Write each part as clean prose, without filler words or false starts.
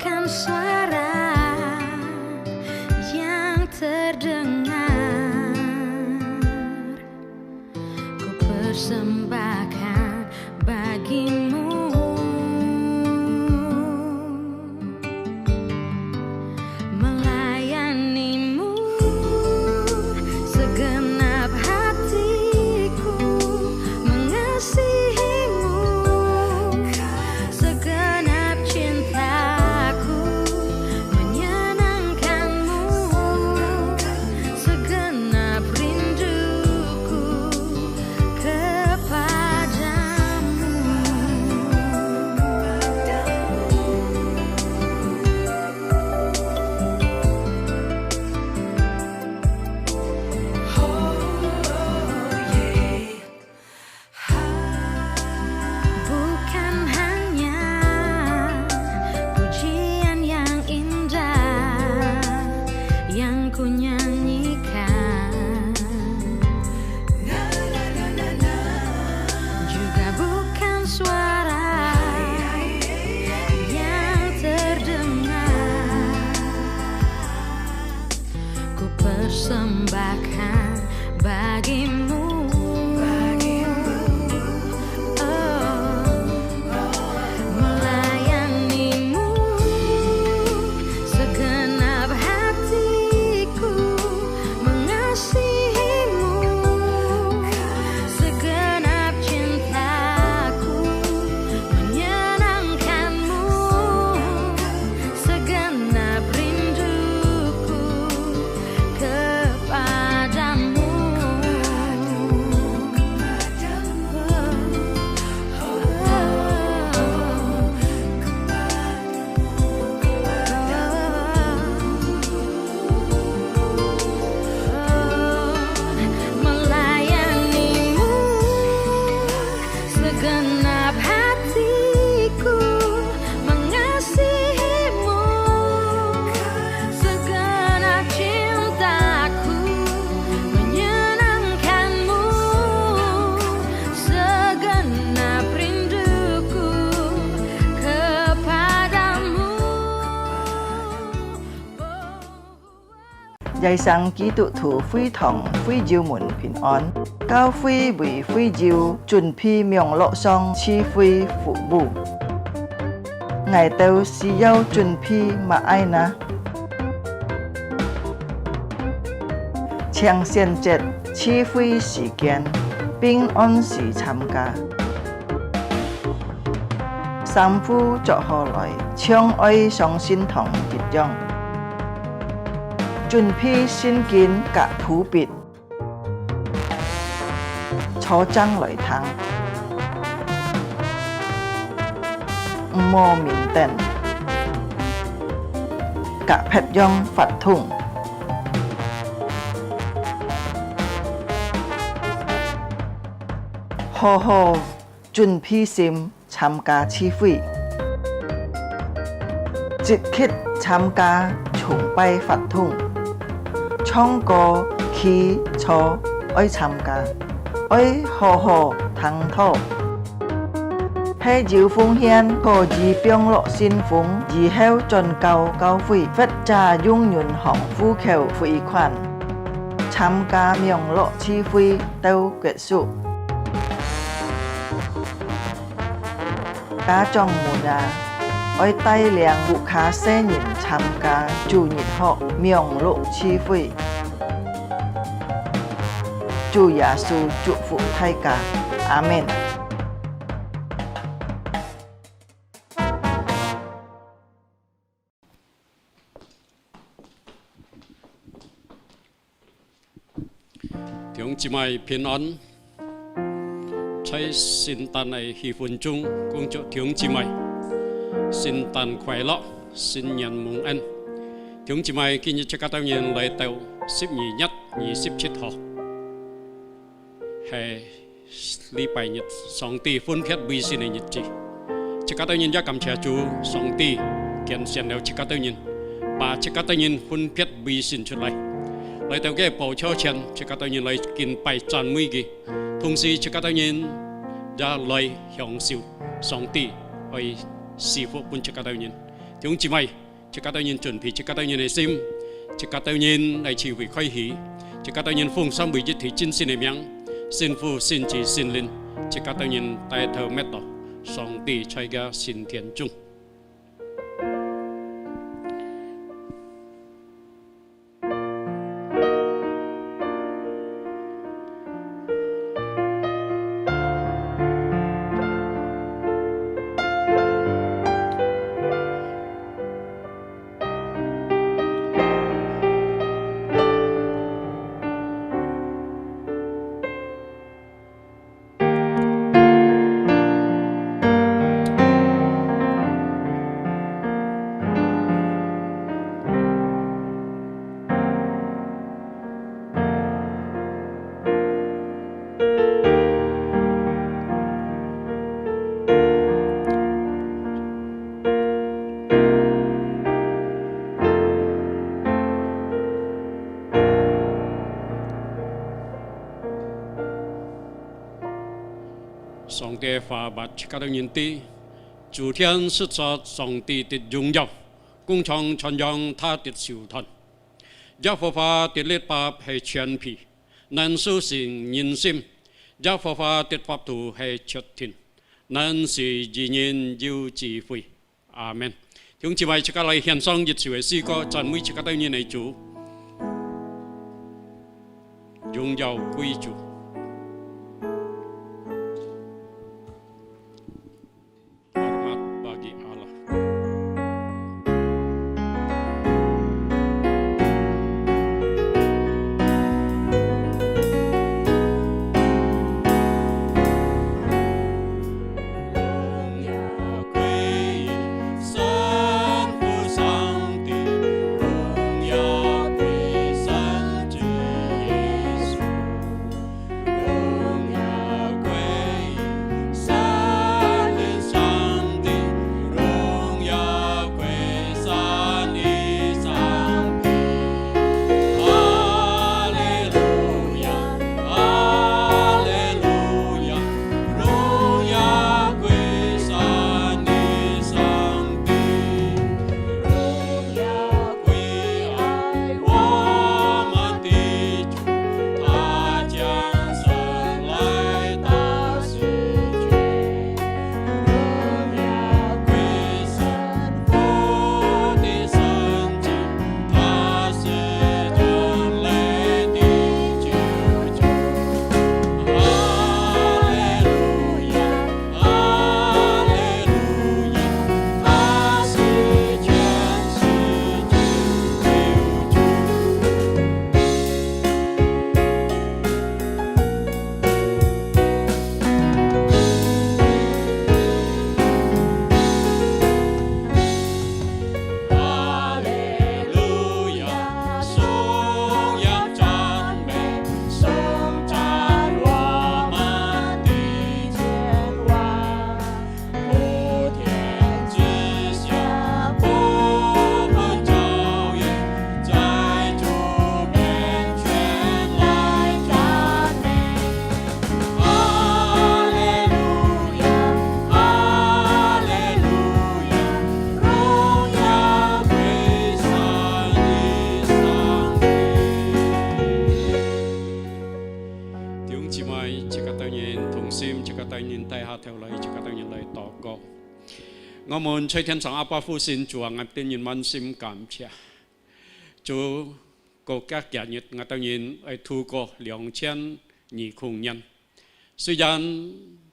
bukan suara yang terdengar, ku persembahkan bagimu. Melayanimu segenap hatiku, mengasihimu segenap cintaku, menyenangkanmu segenap rinduku kepadamu. Bukan hanya pujian yang indah yang ku nyanyikan, juga bukan suara yang terdengar, ku persembahkan bagimu. Melayanimu segenap hatiku, mengasihimu segenap cintaku, menyenangkanmu segenap rinduku kepadamu. Melayanimu segenap hatiku, mengasihimu segenap cintaku, menyenangkanmu segenap rinduku kepadamu. Dạy sang ký tụ thủ phi thòng phi diêu mùn bình an, cao phi bùi phi diêu chuẩn phi miệng lộ song chi phi phụ bù. Ngài tâu si yêu chuẩn phi mà ai na. Chàng xiên chết chi phi sĩ kiến, bình an sĩ tham ca. Sam phu cho họ lại, chong oi song xin thòng biệt dòng. Chuẩn phi xin kiến cả thú bịt, cho trăng lợi thắng, mô mình tên, cả phép dòng phạt thùng. Hồ hồ chuẩn phi sim tham ca chi phi, dịch khít tham ca chung bay phạt thùng. Trong có khí cho ơi tham ca, ơi hồ hồ thăng thô. Hay diệu phương hiên có dì biong lộ xin phúng, dì heo tròn cao cao phi, phết trà dung nhuận hỏng phu khều phi khoản. Tham ca miệng lộ chi phi tâu kết sụ. Cá trong mùa đà, ôi tay liang vụ khá xe nhìn tham ca chủ nhịn họ miệng lộ chi phi. Chủ Giêsu chúc phúc thay cả. Amen. Tiếng chị mày phiền ấn Cháy xin tàn này hi phun chung cùng cho tiếng chị mày xin tàn khỏe lọ xin nhận mong ăn tiếng chị mày khi như chắc các tao nhìn lấy tàu xếp nhị nhất nhị xếp chết họ hay li bài nhật song ti phun phép bì xin này nhật chị chắc các tao nhìn ra cầm trẻ chú song ti kiện xem nếu chắc các tao nhìn bà chắc các tao nhìn phun phép bì xin出嚟lấy tàu cái bảo cho钱chắc các tao nhìn lấy kinh bài tràn mũi gì同時chắc các tao nhìn ra lấy享受上帝為師傅本chắc các tao nhìn chúng chỉ mày chỉ các tao nhìn chuẩn bị chỉ các tao nhìn này sim chỉ các tao nhìn này chỉ vì khoái hỉ chỉ các tao nhìn phùng xong bị giết thì chín xin này miếng xin phu xin chỉ xin linh chỉ các tao nhìn tay thờ mét tỏ song tỷ chạy ga xin thiền trung上帝发把七个人的主天是说上帝的荣耀，共同传扬他的手段。耶和华的律法是全皮，能苏醒人心；耶和华的法度是确定，能使一人有智慧。阿門。弟兄姊妹，七個嚟獻上熱潮嘅詩歌，讚美七個對人嚟主，榮耀歸主。我們在天上阿爸父神主啊，我哋人滿心感謝。主國家日日我哋人係透過2000年，雖然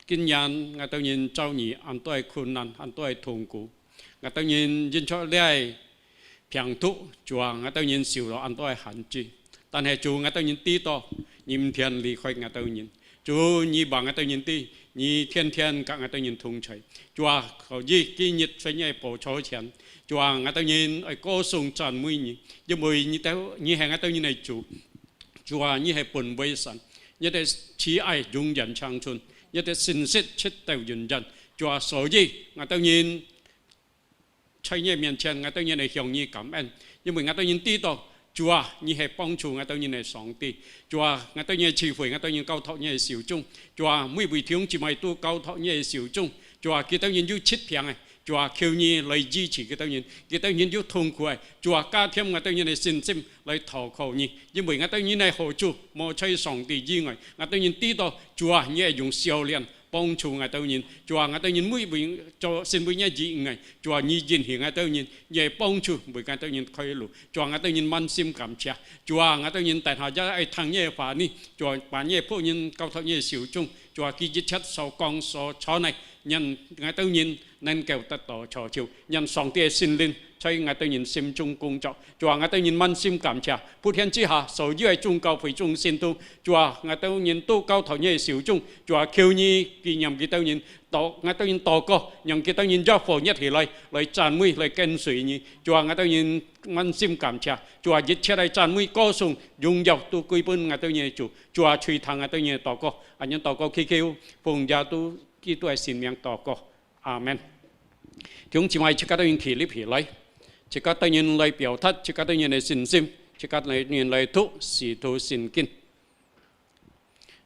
今年我哋人遭遇很多困難、很多痛苦，我哋人因出嚟平土，主啊，我哋人受到很多限制，但係主我哋人知道，明天離開我哋人，主你幫我哋人啲。你天天跟我哋人同在，主啊，เขา今日非常保守前，主啊，我哋人係歌頌讚美你，因為你係我哋人嚟主，主啊，你係本為神，你係慈愛永遠長存，你係信實出到人人，主啊，所以我哋人在你面前，我哋人係向你感恩，因為我哋人知道。主啊，你係幫助我哋人嘅上帝。主啊，我哋人智慧，我哋人交託你嘅手中。主啊，每位弟兄姊妹都交託你嘅手中。主啊，佢哋人要切平嘅， Chúa kêu nhi lời duy trì cái tao nhìn yêu thông quay Chúa ca thêm ngài tao nhìn này xin sim lời thọ khẩu nhi nhưng bởi ngài tao nhìn này hỗ trợ mò chơi sòng tỷ gì ngài tao nhìn tí to Chúa nhẹ dùng siêu liền bông chủ ngài tao nhìn Chúa ngài tao nhìn mũi bởi cho xin bởi nhẹ dị ngài Chúa nhi nhìn hiện ngài tao nhìn nhẹ bông chủ bởi ngài tao nhìn khơi lù Chúa ngài tao nhìn man sim cảm cha Chúa ngài tao nhìn tại hạ gia ai thằng nhẹ phá ni Chúa bà nhẹ phụ nhìn cao thọ nhẹ xỉu chung Chúa ký giết chết sau con sau chó này nhân ngài tao nhìn nên kêu tất tỏ trò chiều nhân song tia xin linh chơi ngài tao nhìn sim chung cung trọng Chúa ngài tao nhìn man sim cảm cha phút hiện chi hạ sầu dưới chung cao phải chung xin tu Chúa ngài tao nhìn tu cao thọ nhẹ xỉu chung Chúa kêu nhi kỳ nhầm kỳ tao nhìn ngài tao nhìn tỏ co nhầm kỳ tao nhìn do phổ nhất thì lời tràn mũi lời khen sủy nhi Chúa ngài tao nhìn man sim cảm cha Chúa giết chết đây tràn mũi co sùng dùng dọc tu quy bên ngài tao nhìn chủ Chúa truy thằng ngài tao nhìn tỏ co anh nhân tỏ co khi kêu phùng gia tu khi tôi xin miệng tỏ co Amen. Chúng chỉ mai chỉ có những khí lý lại, chỉ có những lời biểu thắt, chỉ có những lời xin sim, chỉ có những lời thúc, sĩ thu xin kinh,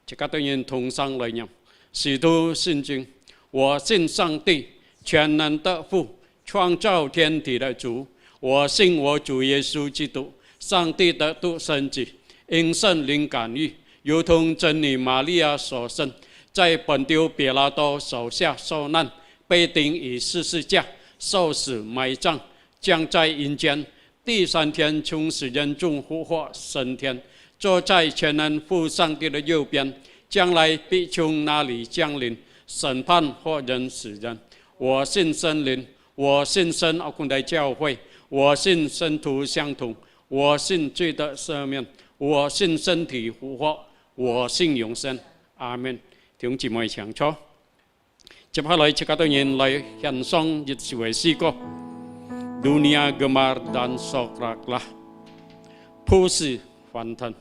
chỉ có những thông sang lời nhầm, sĩ thu xin kinh. 我信上帝全能的父，创造天地的主。我信我主耶稣基督，上帝的独生子，因圣灵感孕，如同真理玛利亚所生。 在本丢别拉多手下受难，被钉于十字架，受死埋葬，将在阴间。第3天从死人中复活升天，坐在全能父上帝的右边，将来必从那里降临审判活人死人。我信圣灵，我信神奥公的教会，我信圣徒相同，我信罪的赦免，我信身体复活，我信永生。阿门。 Chúng chỉ mời chẳng cho. Chấp hạ lời chắc tôi nhìn lời hiện song dịch suy si cô. Dunia gemar dan sokraklah. Pusi hoàn thân.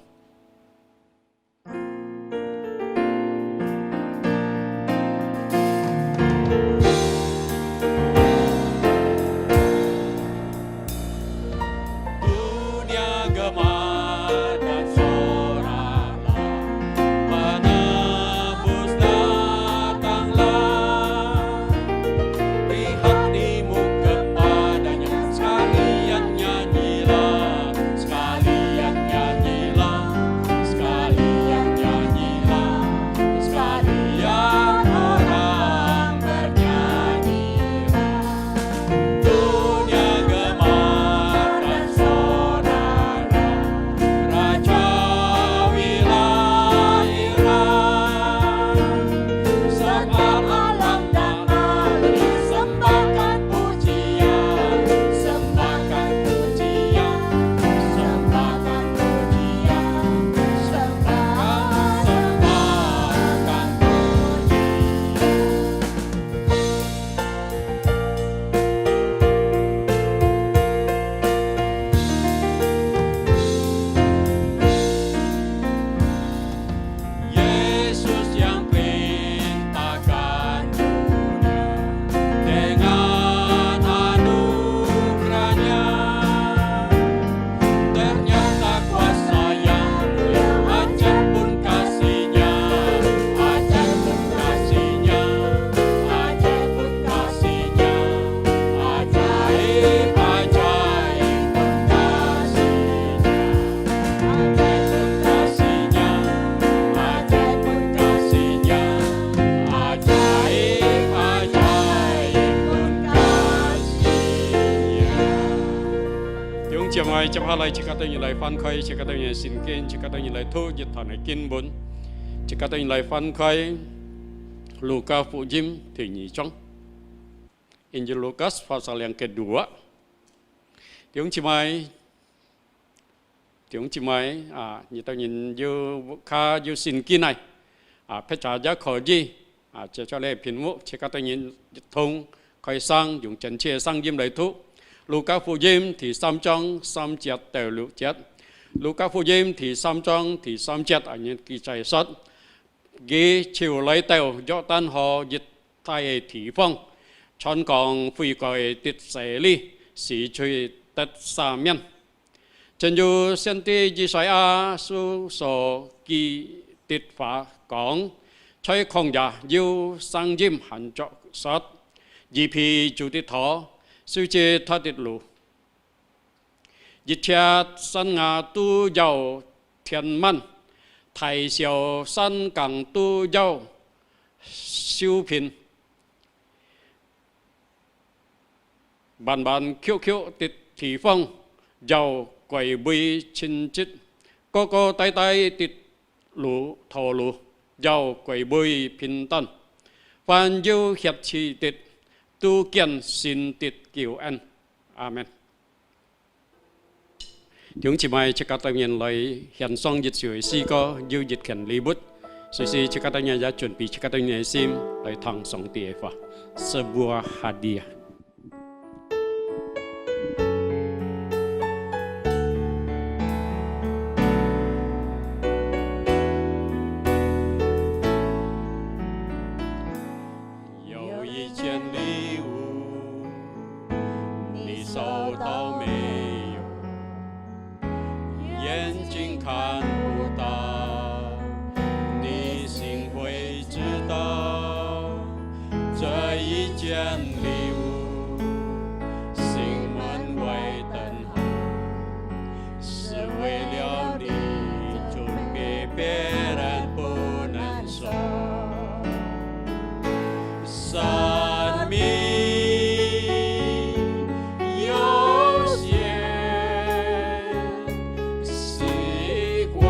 Mai chấp halai chỉ có tôi nhìn lại phan khơi chỉ có tôi nhìn xin kinh chỉ có tôi nhìn lại thu dịch thọ này kinh bốn chỉ có tôi nhìn lại phan khơi Luka phụ Jim thì nhị trong Injil Lukas pasal yang kedua tiếng chỉ mai như tôi nhìn như xin kinh này phép trả giá khởi gì cho lệ phiền muộn chỉ có tôi nhìn thông khởi sang dùng chân chia sang Jim lại thu Luka phụ Jim thì xăm trong xăm chết đều lũ chết Luka phụ Jim thì xăm trong thì xăm chết ở những kỳ chạy sót ghi chiều lấy tàu do tan họ dịch thay thị phong chọn còn phi gọi tiết xế ly sĩ truy tất xa miên chân dù sen tì dì xoay su sổ kỳ tiết phá cóng chơi không giả dù sang Jim hẳn trọ sót 二批主的頭，小姐他的路，一切山崖都有填滿，大小山崗都有修平，彎彎曲曲的地方有鬼魅侵襲，高高低低的道路有鬼魅平坦，凡有血氣的都見神的救恩。阿門。弟兄姊妹，即刻當然來獻上熱潮嘅詩歌，要熱情禮物，所以即刻當然也準備即刻當然嘅心來聽上帝嘅話。Sebuah hadiah。有一件禮物，你收到沒有？眼睛看不到，你心會知道。這一件禮物，心門為等候，是為了你準備，別人不能收。生命有限，時光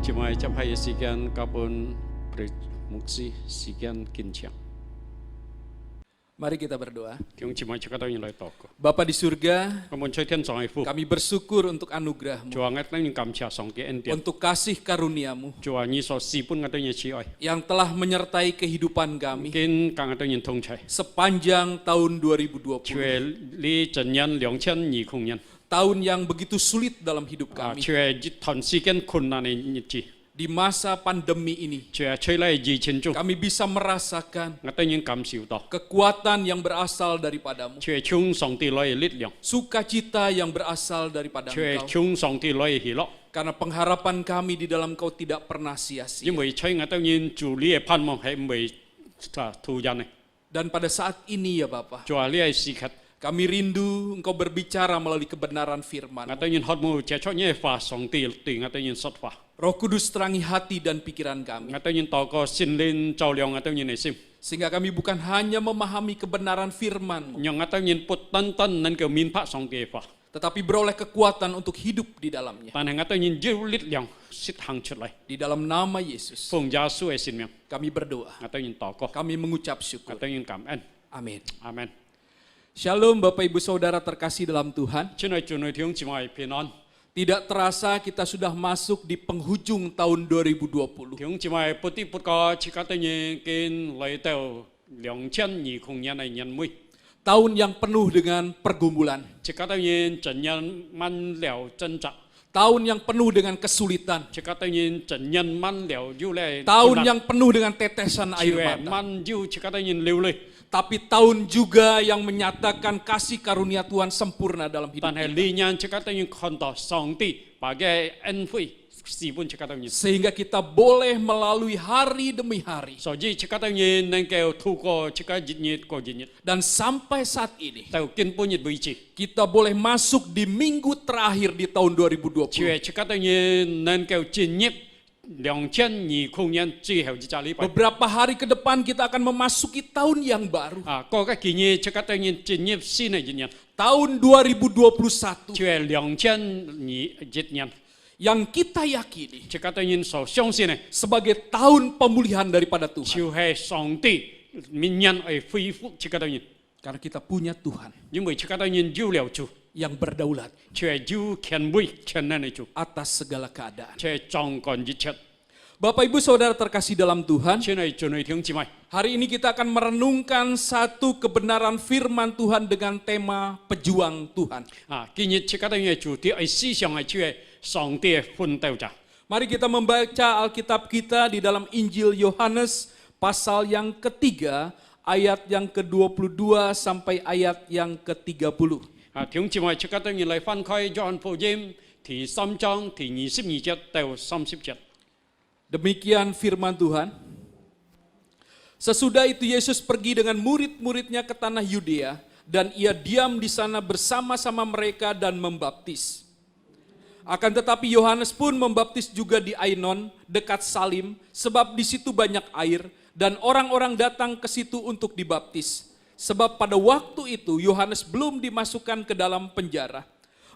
姊妹執係時間交本牧師時間緊張。 Mari kita berdoa. 弟兄姊妹，即刻當然嚟禱告。 Bapa di surga, 咁我吹天上嘅父， kami bersyukur untuk anugerah-Mu, 主啊，我當然感謝上帝恩典。 untuk kasih karunia-Mu 主啊，你所施本我當然慈愛， yang telah menyertai kehidupan kami 見更我當然同齊。 sepanjang tahun 2020. 主係你真人2020年， Tahun yang begitu sulit dalam hidup 啊， kami. 主係一段時間困難嘅日子， Di masa pandemi ini, 主係吹嚟疫情中， kami bisa merasakan 我當然感受到， kekuatan yang berasal daripadamu, 主係從上帝來嘅力量， sukacita yang berasal daripada 主係 Engkau. 從上帝來嘅喜樂。 Karena pengharapan kami di dalam Kau tidak pernah sia-sia. 因為吹我當然主你嘅盼望係唔會突然嘅， Dan pada saat ini ya Bapa, 主啊，呢係時刻。 kami rindu Engkau berbicara melalui kebenaran firman. 我當然渴慕接觸呢話上帝對我當然說話， Roh Kudus terangi hati dan pikiran kami. 我當然禱告聖靈照亮我當然嘅心， Sehingga kami bukan hanya memahami kebenaran firman-Mu, 讓我當然不單單能夠明白上帝嘅話， tetapi beroleh kekuatan untuk hidup di dalamnya. 但係我當然有力量實行出嚟， Di dalam nama Yesus, 奉耶穌嘅聖名， kami berdoa. 我當然禱告， Kami mengucap 我 syukur. 當然感恩， Amin. 阿門。 Shalom Bapak Ibu Saudara terkasih dalam Tuhan. 親愛主內弟兄姊妹平安， Tidak terasa kita sudah masuk di penghujung tahun 2020. 弟兄姊妹不知不覺，即刻當然已經來到2020年嘅年尾， Tahun yang penuh dengan pergumulan. 即刻當然真人滿了掙扎。 Tahun yang penuh dengan kesulitan. 即刻當然真人滿了要嚟， Tahun yang penuh dengan tetesan air mata. 滿要即刻當然流淚。 Tapi tahun juga yang menyatakan kasih karunia Tuhan sempurna dalam hidup 但係 kita. 呢人即刻當然看到上帝把嘅恩惠是本即刻當然， Sehingga kita boleh melalui hari demi hari. 所以即刻當然能夠透過即刻日日過日日， Dan sampai saat ini, 到今本日為止， kita boleh masuk di minggu terakhir di tahun 2020. 即刻當然能夠進入2020年最後一個禮拜。 Beberapa hari ke depan kita akan memasuki tahun yang baru. 啊，過個幾日即刻當然進入新嘅一年， Tahun 2021 就係2021年， yang kita yakini 即刻當然所相信嘅 sebagai tahun pemulihan daripada Tuhan. 就係上帝明年會恢復即刻當然， Karena kita punya Tuhan 因為即刻當然有了主。 yang berdaulat 就係有權威權能嘅主， atas segala keadaan. 就係掌管一切。 Bapak Ibu Saudara terkasih dalam Tuhan, 親愛主內弟兄姊妹， hari ini kita akan merenungkan satu kebenaran firman Tuhan dengan tema pejuang Tuhan. 啊，今日即刻當然主題係思想係就係上帝嘅奮鬥者。 Mari kita membaca Alkitab kita di dalam Injil Yohanes pasal yang ketiga, ayat yang ke-22 sampai ayat yang ke-30. 啊，弟兄姊妹即刻當然嚟翻開約翰福音第3章第22節到30節。 Demikian firman Tuhan. Sesudah itu Yesus pergi dengan murid-muridnya ke tanah Yudea dan ia diam di sana bersama-sama mereka dan membaptis. Akan tetapi Yohanes pun membaptis juga di Ainon dekat Salim sebab di situ banyak air dan orang-orang datang ke situ untuk dibaptis. Sebab pada waktu itu Yohanes belum dimasukkan ke dalam penjara.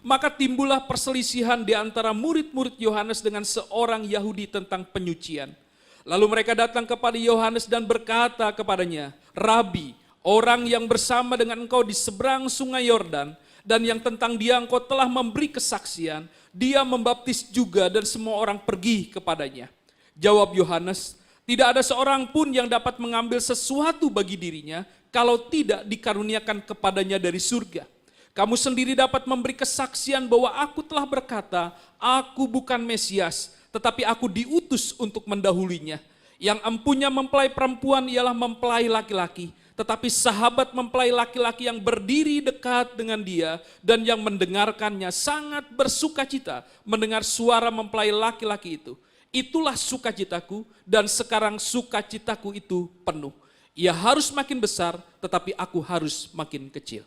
Maka timbullah perselisihan di antara murid-murid Yohanes dengan seorang Yahudi tentang penyucian. Lalu mereka datang kepada Yohanes dan berkata kepadanya, Rabi, orang yang bersama dengan engkau di seberang sungai Yordan, dan yang tentang dia engkau telah memberi kesaksian, dia membaptis juga dan semua orang pergi kepadanya. Jawab Yohanes, tidak ada seorang pun yang dapat mengambil sesuatu bagi dirinya, kalau tidak dikaruniakan kepadanya dari surga. Kamu sendiri dapat memberi kesaksian bahwa aku telah berkata, aku bukan Mesias, tetapi aku diutus untuk mendahulinya. Yang empunya mempelai perempuan ialah mempelai laki-laki, tetapi sahabat mempelai laki-laki yang berdiri dekat dengan dia dan yang mendengarkannya sangat bersukacita mendengar suara mempelai laki-laki itu. Itulah sukacitaku dan sekarang sukacitaku itu penuh. Ia harus makin besar, tetapi aku harus makin kecil.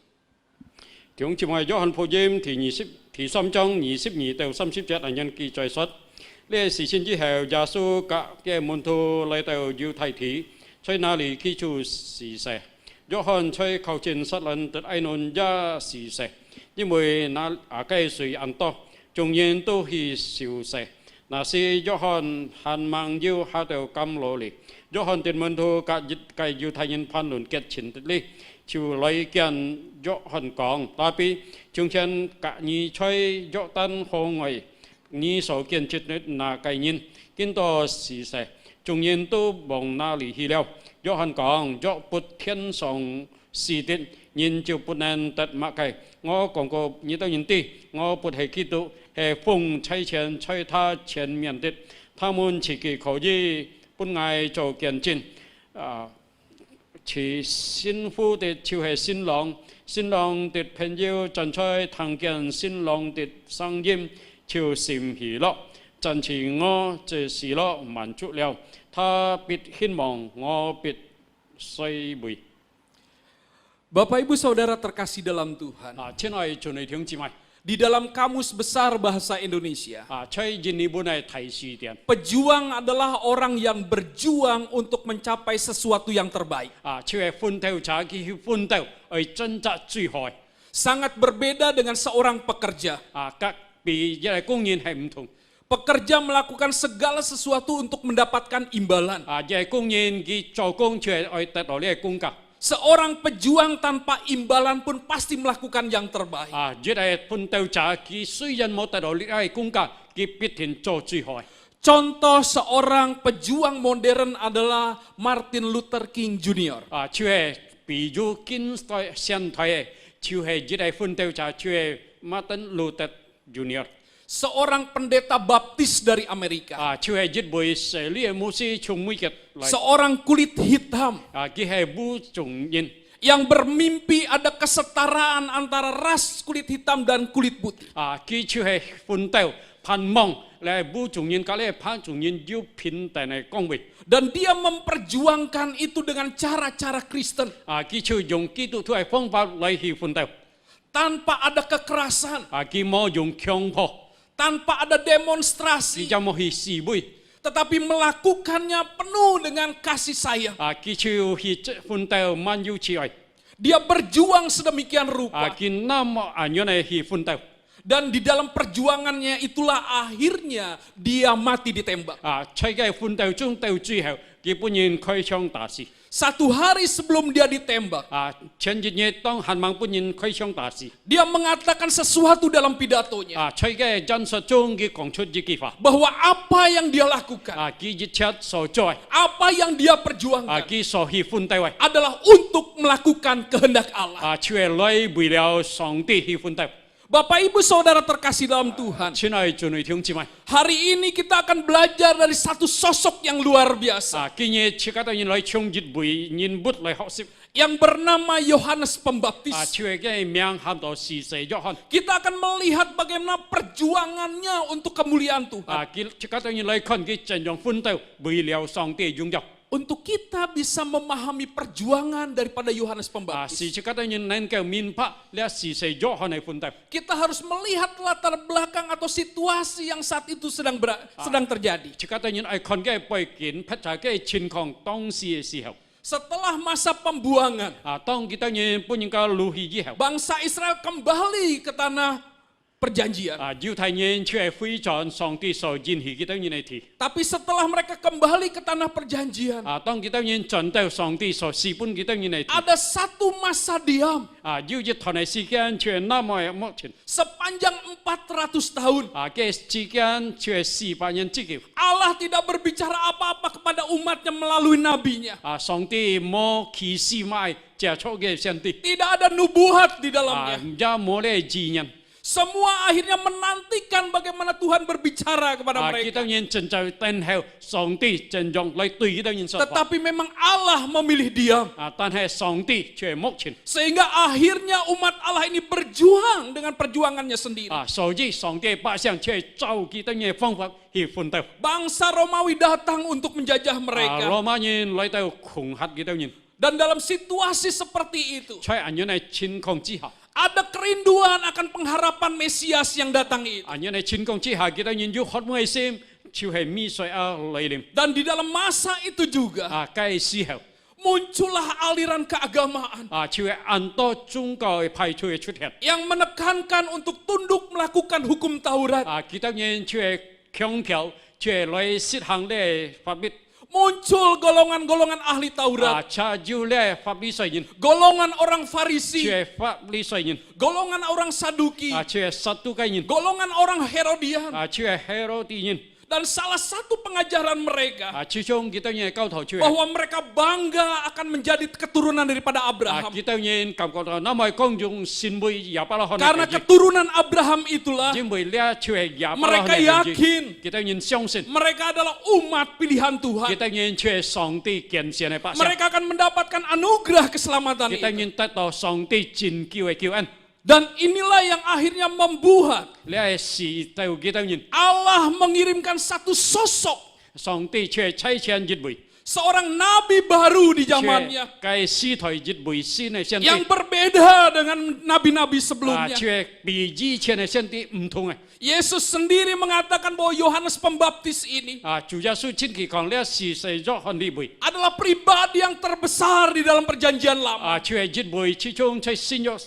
弟兄姊妹，約翰福音第3章22到30節係人記載述，呢事情之後，耶穌嘅門徒嚟到猶太地，在那裡記住施洗。約翰在靠近撒冷的愛non也施洗，因為那亞該水很多，眾人都去受洗。那是约翰handmang yêu hạ đầu cam lô li约翰tiền môn thu cả dịch cái yêu thay nhân phan luận kết chín li chiều lấy kian约翰講tapi chúng chân cả nhị chơi约tan hồ ngồi nhị số kian chết na cái nhân kiến to xì xe chúng nhân tu bồng na li hi leo约翰講约bút thiên song xì tin nhân chiều bút nan tật mạ cái ngõ còn có nhị tao nhân ti ngõ bút hệ kỹ tu hệ phong chạy钱chạy他前面的他们自己可以本來做見證其幸福的就係新郎，新郎的朋友站出聽見新郎的聲音就心喜樂，真是我這喜樂滿足了，他必希望我必衰微。 Bapak Ibu Saudara terkasih dalam Tuhan. 親愛的弟兄姊妹， Di dalam Kamus Besar Bahasa Indonesia, 吹進呢本係提示點。 pejuang adalah orang yang berjuang untuk mencapai sesuatu yang terbaik. 就係奮鬥者去奮鬥去掙扎最好。 Sangat berbeda dengan seorang pekerja. 隔別一係工人係唔同。 Pekerja melakukan segala sesuatu untuk mendapatkan imbalan. 一係工人佢做工就係去得到呢個工價。 Seorang pejuang tanpa imbalan pun pasti melakukan yang terbaik. 一係奮鬥者佢雖然冇得到呢個工價，佢必定做最好。 Contoh seorang pejuang modern adalah Martin Luther King Jr. 就係比如近代現代嘅，就係一係奮鬥者，就係 Martin Luther Jr. Seorang pendeta baptis dari Amerika. 就係一位社呢個牧師從美國嚟。 Seorang kulit hitam 佢係武種人。 yang bermimpi ada kesetaraan antara ras kulit hitam dan kulit putih. 佢就係奮鬥盼望嚟武種人，隔離潘種人要平等嘅崗位。 Dan dia memperjuangkan itu dengan cara-cara Kristen. 佢就用基督徒嘅方法嚟去奮鬥。 Tanpa ada kekerasan, 佢冇用強迫。 tanpa ada demonstrasi, 佢就冇去示威。 tetapi melakukannya penuh dengan kasih sayang. 佢就去奮鬥滿有慈愛。 Dia berjuang sedemikian rupa. 佢那麼樣嚟去奮鬥。 Dan di dalam perjuangannya itulah akhirnya dia mati ditembak. 在佢奮鬥中到最後，佢本人開槍打死。 Satu hari sebelum dia ditembak, 前一日當韓孟本人開槍打死。 dia mengatakan sesuatu dalam pidatonya. 在佢真實中，佢講出一句話。 Bahwa apa yang dia lakukan, 佢一切所在， apa yang dia perjuangkan 佢所去奮鬥嘅， adalah untuk melakukan kehendak Allah. 就係來為了上帝去奮鬥。 Bapak Ibu Saudara terkasih dalam Tuhan, 親愛的弟兄姊妹， hari ini kita akan belajar dari satu sosok yang luar biasa 今日切格到人來從一位人物來學習， yang bernama Yohanes Pembaptis. 就係嘅名喊到是誰約翰。 Kita akan melihat bagaimana perjuangannya untuk kemuliaan Tuhan. 切格到人來看佢怎樣奮鬥，為了上帝榮耀。 Untuk kita bisa memahami perjuangan daripada Yohanes Pembaptis, 是切格到人能夠明白呢是誰約翰嘅奮鬥。 kita harus melihat latar belakang atau situasi yang saat itu sedang terjadi. 切格到人愛看嘅背景，拍查嘅情況當時嘅時候。 Setelah masa pembuangan, 當佢當然本應該留意以後， bangsa Israel kembali ke tanah perjanjian. 猶太人卻係非常上帝所應許嘅當然嚟提。 Tapi setelah mereka kembali ke tanah perjanjian, 當佢當然進到上帝所示本嘅當然嚟提。 ada satu masa diam 要一段嘅時間卻那麼目前。 sepanjang 400 tahun. 嘅時間卻係400年之久。 Allah tidak berbicara apa-apa kepada umatnya melalui nabinya. 上帝冇啟示埋接觸嘅上帝。 Tidak ada nubuat di dalamnya. 也冇呢指引。 Semua akhirnya menantikan bagaimana Tuhan berbicara kepada 佢 mereka. 當然正在等候上帝怎樣來對佢當然說話。 Tetapi memang Allah memilih diam. 但係上帝卻係目前。 Sehingga akhirnya umat Allah ini berjuang dengan perjuangannya sendiri. 所以上帝百姓卻係照佢當然嘅方法去奮鬥。 Bangsa Romawi datang untuk menjajah mereka. 羅馬人來到恐嚇嘅當然。 Dan dalam situasi seperti itu, 在咁樣嘅情況之下， ada kerinduan akan pengharapan Mesias yang datang itu. 咁樣嘅情況之下，佢當然要渴望嘅心就係彌賽亞來臨。 Dan di dalam masa itu juga, 嘅時候， muncullah aliran keagamaan 就係很多宗教嘅派出嘅出現。 yang menekankan untuk tunduk melakukan hukum Taurat. 佢當然就係強調卻來實行咧法律 Muncul golongan-golongan ahli Taurat, 查照咧法律雖然 golongan orang Farisi, 卻法律雖然 golongan orang Saduki, 卻satu kain golongan orang Herodian. 卻 Herodian Dan salah satu pengajaran mereka 始終kita nya cao thầu卻 bahwa mereka bangga akan menjadi keturunan daripada Abraham. kita nya cảm覺到namai công dụng xin bui ya para hon Karena keturunan Abraham itulah chính bui lia卻ya para mereka yakin kita nya相信 mereka adalah umat pilihan Tuhan. kita nya卻上帝揀選嘅百姓 Mereka akan mendapatkan anugerah keselamatan kita itu. nya 得到上帝真救嘅救恩 Dan inilah yang akhirnya membuat lia是到kita nya Allah mengirimkan satu sosok, 上帝卻差遣一位 seorang nabi baru di 卻 zamannya 該司台一位新嘅上帝 yang berbeda dengan nabi-nabi sebelumnya. 卻比以前嘅上帝唔同嘅 Yesus sendiri mengatakan bahwa Yohanes Pembaptis ini 主耶穌親自講咧是世約翰呢位 adalah pribadi yang terbesar di dalam perjanjian lama. 卻係一位始終在新約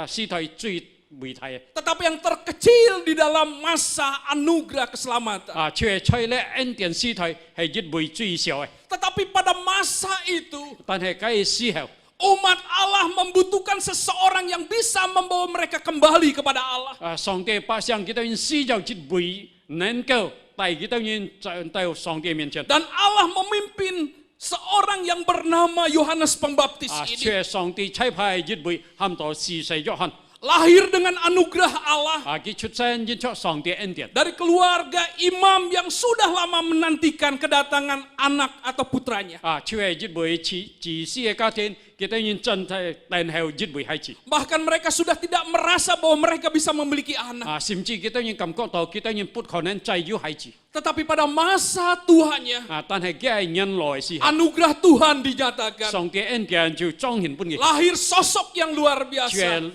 司台最偉大嘅 Tetapi yang terkecil di dalam masa anugerah keselamatan. 卻係在咧恩典司台係一位最小嘅 Tetapi pada masa itu, 但係該時候 umat Allah membutuhkan seseorang yang bisa membawa mereka kembali kepada Allah. 上帝百姓佢哋需要一位能夠帶佢哋到上帝面前 Dan Allah memimpin seorang yang bernama Yohanes Pembaptis 卻 ini. 係上帝差派一位喊到是世約翰 Lahir dengan anugerah Allah. 佢出生因着上帝恩典 Dari keluarga imam yang sudah lama menantikan kedatangan anak atau putranya. 卻係一位自私嘅家庭佢哋真係等候一位孩子 Bahkan mereka sudah tidak merasa bahwa mereka bisa memiliki anak. 甚至佢哋感覺到佢哋不可能再有孩子 Tetapi pada masa Tuhannya, 但係佢係人來時候 anugerah Tuhan dinyatakan. 上帝恩典就彰顯本嘅 Lahir sosok yang luar 卻 biasa.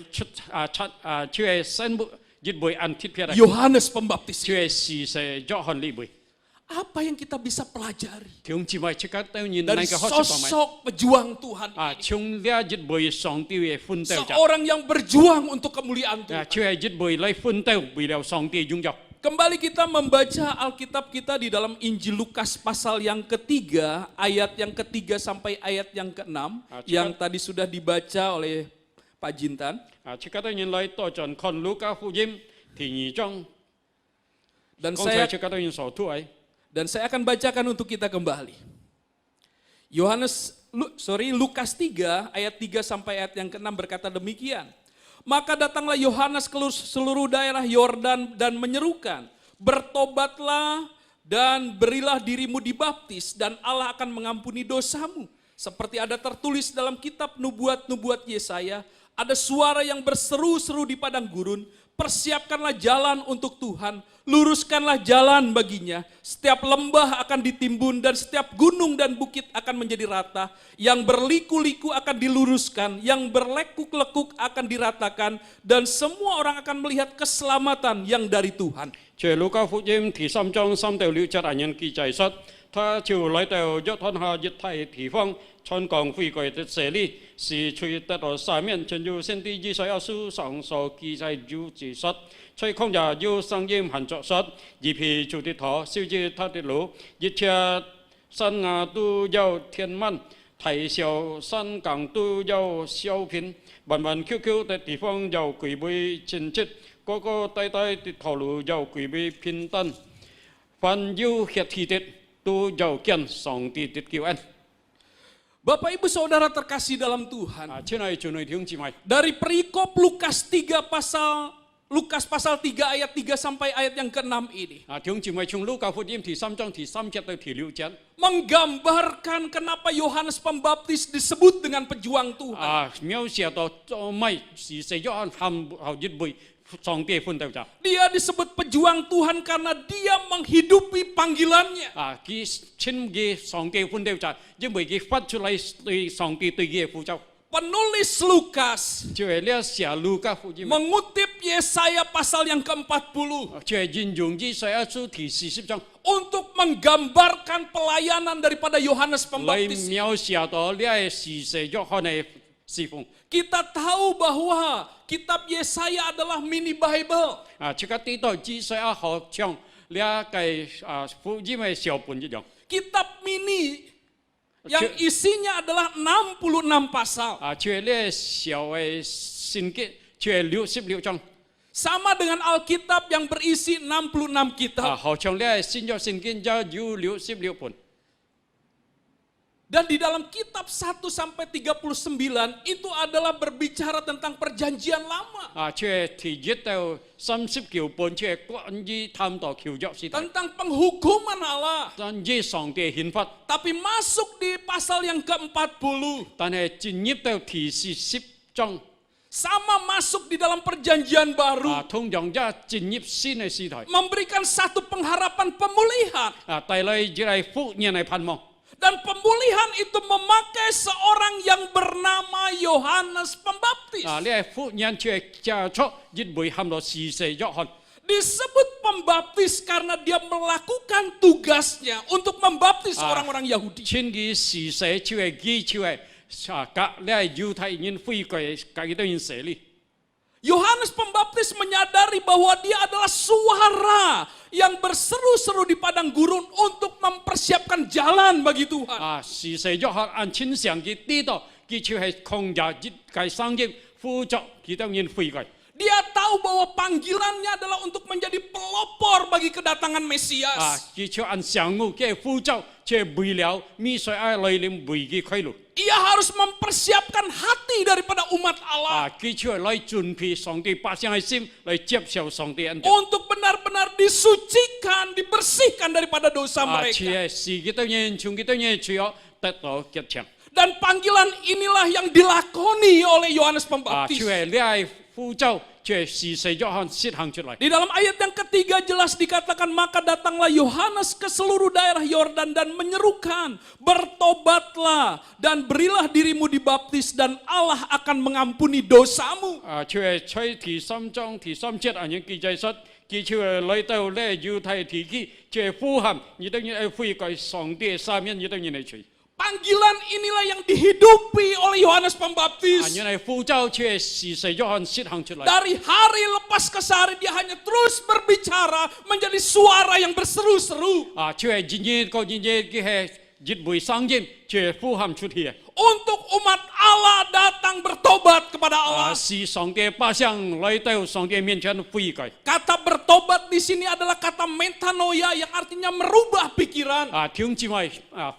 係卻係生一位按鐵片 Yohanes Pembaptis. 卻係是世約翰呢位 Apa yang kita bisa pelajari 聽姊妹即刻都認 dari 那個學習 sosok pejuang Tuhan 從呢一位上帝嘅奮鬥者 seorang yang berjuang untuk kemuliaan Tuhan. 卻係一位來奮鬥為了上帝擁有 Kembali kita membaca Alkitab kita di dalam Injil Lukas pasal yang ketiga, ayat yang ketiga sampai ayat yang keenam, yang tadi sudah dibaca oleh Pak Jintan. 即刻都認來多盡看路加福音第2章 Dan 剛才 saya 即刻都認所讀嘅 Dan saya akan bacakan untuk kita kembali. Lukas 3 ayat 3 sampai ayat yang ke-6 berkata demikian. Maka datanglah Yohanes ke seluruh daerah Yordan dan menyerukan, bertobatlah dan berilah dirimu dibaptis dan Allah akan mengampuni dosamu. Seperti ada tertulis dalam kitab nubuat-nubuat Yesaya, ada suara yang berseru-seru di padang gurun, persiapkanlah jalan untuk Tuhan, luruskanlah jalan baginya. Setiap lembah akan ditimbun dan setiap gunung dan bukit akan menjadi rata. Yang berliku-liku akan diluruskan, yang berlekuk-lekuk akan diratakan. Dan semua orang akan melihat keselamatan yang dari Tuhan. 在路加福音第3章3到6節，人記載說，他就來到約旦河一帶地方，傳講悔改的洗禮，是隨得到赦免，正如先知以賽亞書上所記載如此說。在曠野有聲音喊着說：一匹主的頭，修直他的路，一切山崖都要填滿，大小山崗都要修平，彎彎曲曲的地方要歸為清潔。個個大大的道路要歸為平坦，凡有血氣的都要見上帝的救恩。 Bapak Ibu Saudara terkasih dalam Tuhan. 親愛的弟兄姊妹， Dari perikop Lukas 3 pasal 3 ayat 3 sampai ayat yang ke-6 ini. 弟兄姊妹從路加福音第3章第3節到第6節， Menggambarkan kenapa Yohanes Pembaptis disebut dengan pejuang Tuhan. 描寫到咪是世約翰喊一位上帝奮鬥者。 Dia disebut pejuang Tuhan karena dia menghidupi panggilannya. 佢稱嘅上帝奮鬥者，因為佢發出嚟對上帝對佢嘅呼召。 Penulis Lukas 就係呢寫路加福音， mengutip Yesaya pasal yang ke-40 就係引用以賽亞書第40章。 untuk menggambarkan pelayanan daripada Yohanes 來 Pembaptis. 描寫到呢是世約翰嘅侍奉。 Kita tahu bahwa kitab Yesaya adalah mini Bible. 即刻知道以賽亞好像 lia cái phụ gì mà xiao pun chứ dong. Kitab mini yang isinya adalah 66 pasal. Chuyện lia xiao xin cái chuyện 66 章. Sama dengan Alkitab yang berisi 66 kitab. Hầu trong lia xin kinh cho 66 pun. Dan di dalam kitab 1 sampai 39 itu adalah berbicara tentang perjanjian lama. Chuyện thì viết theo 30 kiểu pun chuyện quan gì tham tỏ kiểu giáo sĩ. Tentang penghukuman Allah. Tan gì song địa hiến pháp. Tapi masuk di pasal yang ke-40. Tan hệ chính nhịp theo thì 10 章. Sama masuk di dalam perjanjian baru. Thông dòng ra chính nhịp xin này si thôi. Memberikan satu pengharapan pemulihan. Tại đây chỉ là phụ nhân này pan mong. Dan pemulihan itu memakai seorang yang bernama Yohanes Pembaptis. Lia phụ nhân chuyện cha cho dịch bùi ham đó xì xì cho hòn. Disebut pembaptis karena dia melakukan tugasnya untuk membaptis orang-orang Yahudi. Trên cái xì xì chuyện ghi chuyện cả lia yêu thay nhân phi cái itu nhân xế li. Yohanes Pembaptis menyadari bahwa dia adalah suara yang berseru-seru di padang gurun untuk mempersiapkan jalan bagi Tuhan. Xì xì cho hòn ăn chính sáng cái tí đó cái chuyện hay không giả dịch cái sang nghiệp phụ trợ kita nhân phi cái. Dia tahu bahwa panggilannya adalah untuk menjadi pelopor bagi kedatangan Mesias. Cái chuyện ăn sáng ngủ cái phụ trợ chuyện bùi liao mi soi ai lấy lên bùi cái khai lục. Ia harus mempersiapkan hati daripada umat Allah. Cái chuyện lấy chuẩn bị song địa ba xiang hai sim lấy tiếp sau song địa ăn. Untuk benar-benar disucikan, dibersihkan daripada dosa mereka. Chuyện xì kita nhân chung kita nhân chuyện tất đó kết chăng. Dan panggilan inilah yang dilakoni oleh Yohanes Pembaptis. Chuyện lia phụ trợ chuyện xì xì cho hòn xít hàng出來. Di dalam ayat yang ketiga jelas dikatakan, maka datanglah Yohanes ke seluruh daerah Yordan dan menyerukan, bertobatlah dan berilah dirimu dibaptis dan Allah akan mengampuni dosamu. Chuyện chơi thì xăm trong thì xăm chết ở những kỳ giải sách. Kỳ chuyện lấy tàu lệ yêu thay thì kỳ chuyện phù hàm như thế như phi cái song địa sa miên như thế như này chuyện. Panggilan inilah yang dihidupi oleh Yohanes Pembaptis. Như này phụ trợ chuyện xì xì cho hòn xít hàng出來. Dari hari lepas ke hari dia hanya terus berbicara menjadi suara yang berseru-seru. Chuyện jinjin có jinjin cái hệ dịch bùi sang dìm chuyện phù hàm xuất hiện. Untuk umat Allah datang bertobat kepada Allah. Si song địa ba xiang lấy tàu song địa miên chân phi cái. Kata bertobat di sini adalah kata metanoia yang artinya merubah pikiran. Tiếng chỉ mày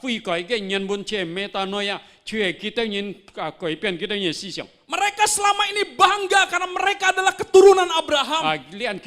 phi cái nhân buôn chuyện metanoia chuyện kita nhân cải biến kita nhân思想. Mereka selama ini bangga karena mereka adalah keturunan Abraham. Lian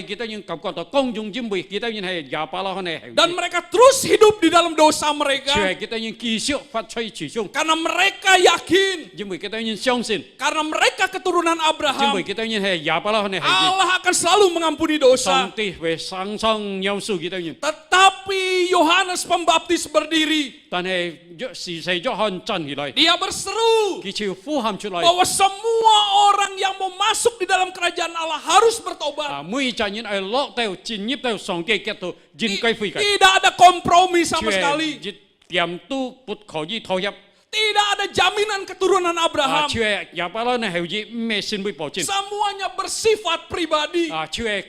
kita nhân cảm quan công dung chim bùi kita nhân hay giả ba la hơn này. Dan mereka terus hidup di dalam dosa mereka. Chuyện kita nhân kỳ siêu phát chơi chỉ chung. Karena mereka yakin. Chim bùi kita nhân相信. Karena mereka keturunan Chim Abraham. bùi kita nhân hay giả ba la hơn này. Allah akan selalu mengampuni dosa. Song ti về sang sang nhau su kita nhân. Tetapi Yohanes Pembaptis berdiri. Tan hay xì xì cho hòn chân hi lại. Dia berseru Kỳ chiều phù hàm xuất lại. bahwa semua orang yang mau masuk di dalam kerajaan Allah harus bertobat. Mỗi cha nhân ai lọ tàu chín nhịp tàu song ti kết tu jin cái phi cái. Tidak ada kompromi sama sekali. Chuyện tiệm tu bút khó gì thâu nhập. Tidak ada jaminan keturunan Abraham. Chuyện giả ba la này hiểu gì mẹ xin bùi bỏ chân. Semuanya bersifat pribadi. Chuyện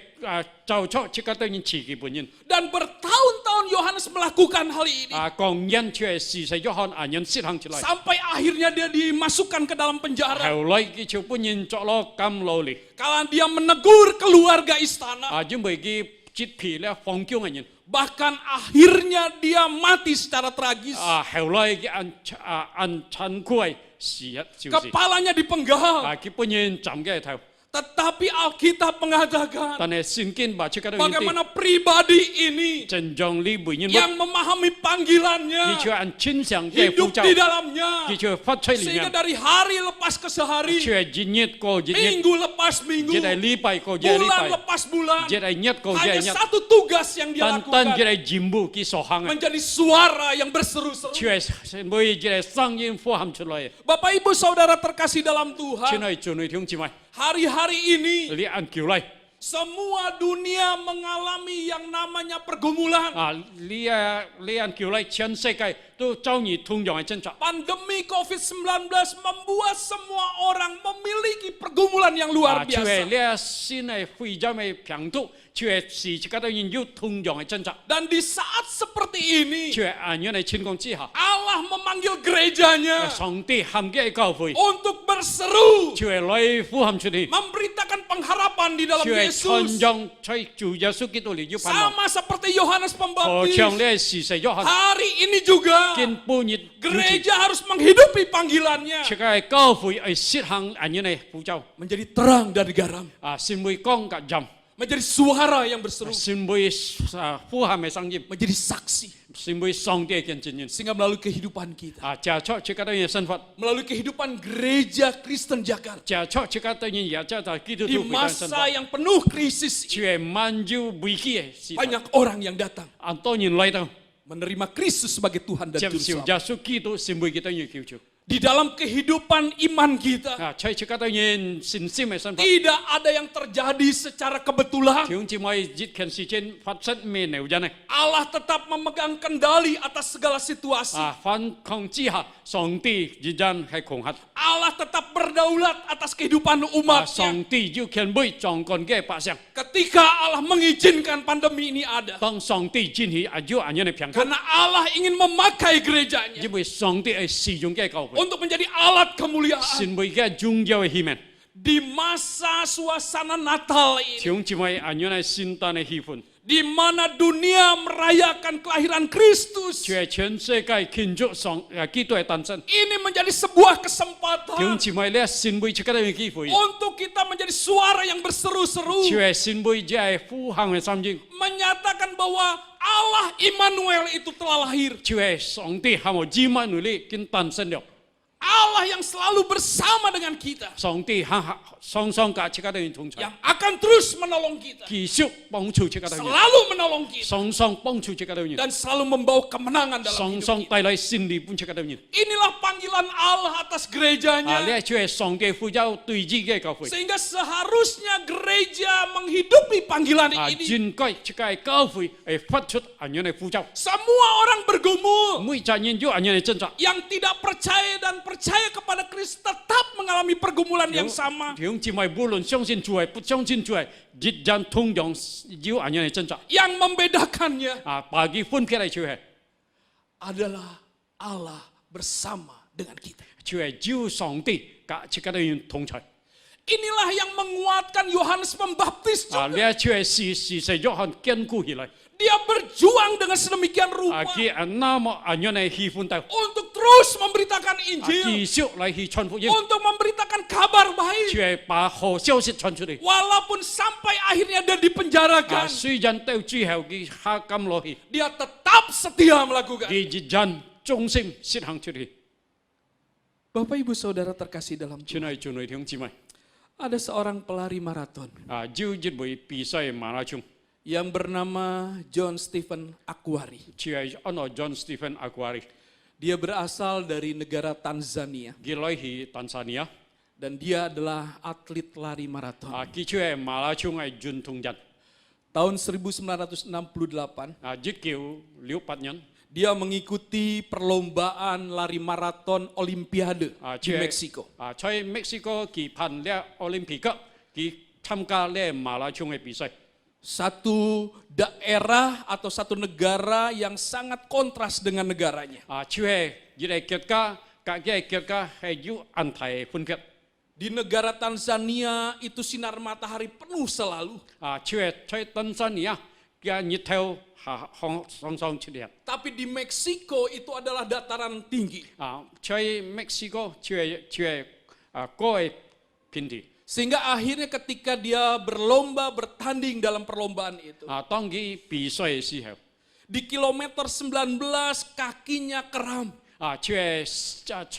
cháu cho chỉ có tới những chỉ cái bản nhân. Dan bertahun-tahun Yohanes melakukan hal ini. Còn nhân chuyện xì xì cho hòn nhân xít hàng trở lại. Sampai akhirnya dia dimasukkan ke dalam penjara. Hiểu lại cái chiều bản nhân cho lo cam lô li. Kalau dia menegur keluarga istana. Nhưng bởi cái chít phì là phong kiêu nhân. Bahkan akhirnya dia mati secara tragis. Hiểu lại cái ăn chăn khuay xì hết chiều gì. Kepalanya dipenggal. Cái bản nhân chạm cái thao. Tetapi Alkitab mengatakan Tanah singkin baca kata bagaimana pribadi ini cenjong li bunyin yang memahami panggilannya, an chin xiang dia hidup fu zhao di dalamnya, phát chay li sehingga yang dari hari lepas ke sehari, jinyet ko jinyet minggu lepas minggu, jedai li pai ko jedai li bulan pai lepas bulan, jedai nyet ko hanya jedai nyet satu tugas yang dia tan tan lakukan, jedai jimbu ki sohang menjadi suara yang berseru-seru. cue boy jedai sang yin fu ham chulai Bapak Ibu Saudara terkasih dalam Tuhan, chinai chunui tiong chimai hari-hari ini li an kiu lai semua dunia mengalami yang namanya pergumulan. li an kiu lai chen se kai 都遭遇同样的挣扎。 Pandemi COVID-19 membuat semua orang memiliki pergumulan yang luar 就係 biasa. 呢新嘅非洲嘅病毒，就係時時都有同樣嘅掙扎。 Dan di saat seperti ini, 就係咁樣嘅情況之下， Allah memanggil gerejanya 上帝喊嘅教會， untuk berseru, 就係來呼喊出嚟， memberitakan pengharapan di dalam 就係傳 Yesus. 揚在主耶穌基督裏要盼望。 Sama seperti Yohanes 何 Pembaptis. 嘗呢事實約翰 Hari ini juga 見半日如此， gereja harus menghidupi panggilannya 這個係教會係實行咁樣嘅呼召。 menjadi terang dan garam, 先會講嘅人， menjadi suara yang berseru, 先會呼喊嘅聲音， menjadi saksi 先會上帝嘅見證人。 sehingga melalui kehidupan kita, 借出這個嘅身份， melalui kehidupan gereja Kristen Jakarta 借出這個嘅也就係基督 di 徒嘅身 masa 份。 yang penuh krisis 就係萬有危機嘅時代。 banyak orang yang datang 當然嚟到 menerima Kristus sebagai Tuhan dan 接 Juru 受 Selamat. 耶穌基督是每個都要叫做。 Di dalam kehidupan iman kita 在這個當然信心嘅身份。 tidak ada yang terjadi secara kebetulan. 弟兄姊妹，呢件事情發生咩牛人呢？ Allah tetap memegang kendali atas segala situasi. 反抗之下，上帝仍然係強悍。 Allah tetap berdaulat atas kehidupan umatnya. 上帝要權威掌管嘅百姓。 Ketika Allah mengizinkan pandemi ini ada, 當上帝允許要咁樣嘅平衡， karena Allah ingin memakai gerejanya 因為上帝係使用嘅教會， untuk menjadi alat kemuliaan 成為嘅重要嘅器皿。 di masa suasana Natal 弟 ini, 兄姊妹，咁樣嘅聖誕嘅氣氛， di mana dunia merayakan kelahiran Kristus. 就係全世界慶祝基督嘅誕生。 Ini menjadi sebuah 弟兄 kesempatan 姊妹，呢成為這個嘅機會， untuk kita menjadi suara yang berseru-seru, 就係成為這係呼喊嘅聲音， menyatakan bahwa Allah Immanuel itu telah lahir. 就係上帝喊我以馬內利已經誕生了。 Allah yang selalu bersama dengan kita, 上帝雙雙架這個嘅同在， yang akan terus menolong kita, 繼續幫助這個嘅人， selalu menolong kita, 雙雙幫助這個嘅人， dan selalu membawa kemenangan dalam 雙 hidup 雙 kita. 帶來勝利俾這個嘅人。 Inilah panggilan Allah atas gerejanya, 呢就係上帝呼召對自己嘅教會。 sehingga seharusnya gereja menghidupi panggilan ini. 應該這個係教會係發出咁樣嘅呼召。 Semua orang bergumul, 每個人有咁樣嘅掙扎。 yang tidak percaya dan percaya kepada Kristus tetap mengalami pergumulan yang sama. 弟兄姊妹，無論相信主係不相信主係，亦然同樣有咁樣嘅掙扎。 Yang membedakannya 把佢分別嚟就係 adalah Allah bersama dengan kita. 就係有上帝加這個嘅人同在。 Inilah yang menguatkan Yohanes Pembaptis 呢 juga. 就係事實約翰堅固起來。 Dia berjuang dengan sedemikian rupa 佢那麼咁樣嘅氣氛度， untuk terus memberitakan 繼 Injil, 續嚟去傳福音， untuk memberitakan kabar 就 baik. 係把好消息傳出嚟。 Walaupun sampai akhirnya dia dipenjarakan, 雖然到最後佢下監落去， dia tetap setia melakukan. 佢亦然忠心實行出嚟。 Bapak Ibu Saudara terkasih dalam 親 Tuhan, 愛弟兄姊妹， ada seorang pelari maraton 有一位比賽馬拉松， yang bernama John Stephen Akhwari. 就係按照 John Stephen Akhwari， Dia berasal dari negara Tanzania 佢來去坦桑尼亞， dan dia adalah atlet lari maraton. 佢就係馬拉松嘅運動人， Tahun 1968, 1968年， dia mengikuti perlombaan lari maraton Olimpiade di 就係 Meksiko. 在墨西哥舉辦呢奧林匹克，佢參加呢馬拉松嘅比賽。 Satu daerah atau satu negara yang sangat kontras dengan negaranya. 就係呢個國家，各個國家係有安排分別。 Di negara Tanzania itu sinar matahari penuh selalu. 就係在坦桑尼亞嘅日頭上上出現。 Tapi di Meksiko itu adalah dataran tinggi. 在墨西哥就係高嘅平地。 Sehingga akhirnya ketika dia berlomba bertanding dalam perlombaan itu. 當佢比賽嘅時候， Di kilometer 19 kakinya kram. 就係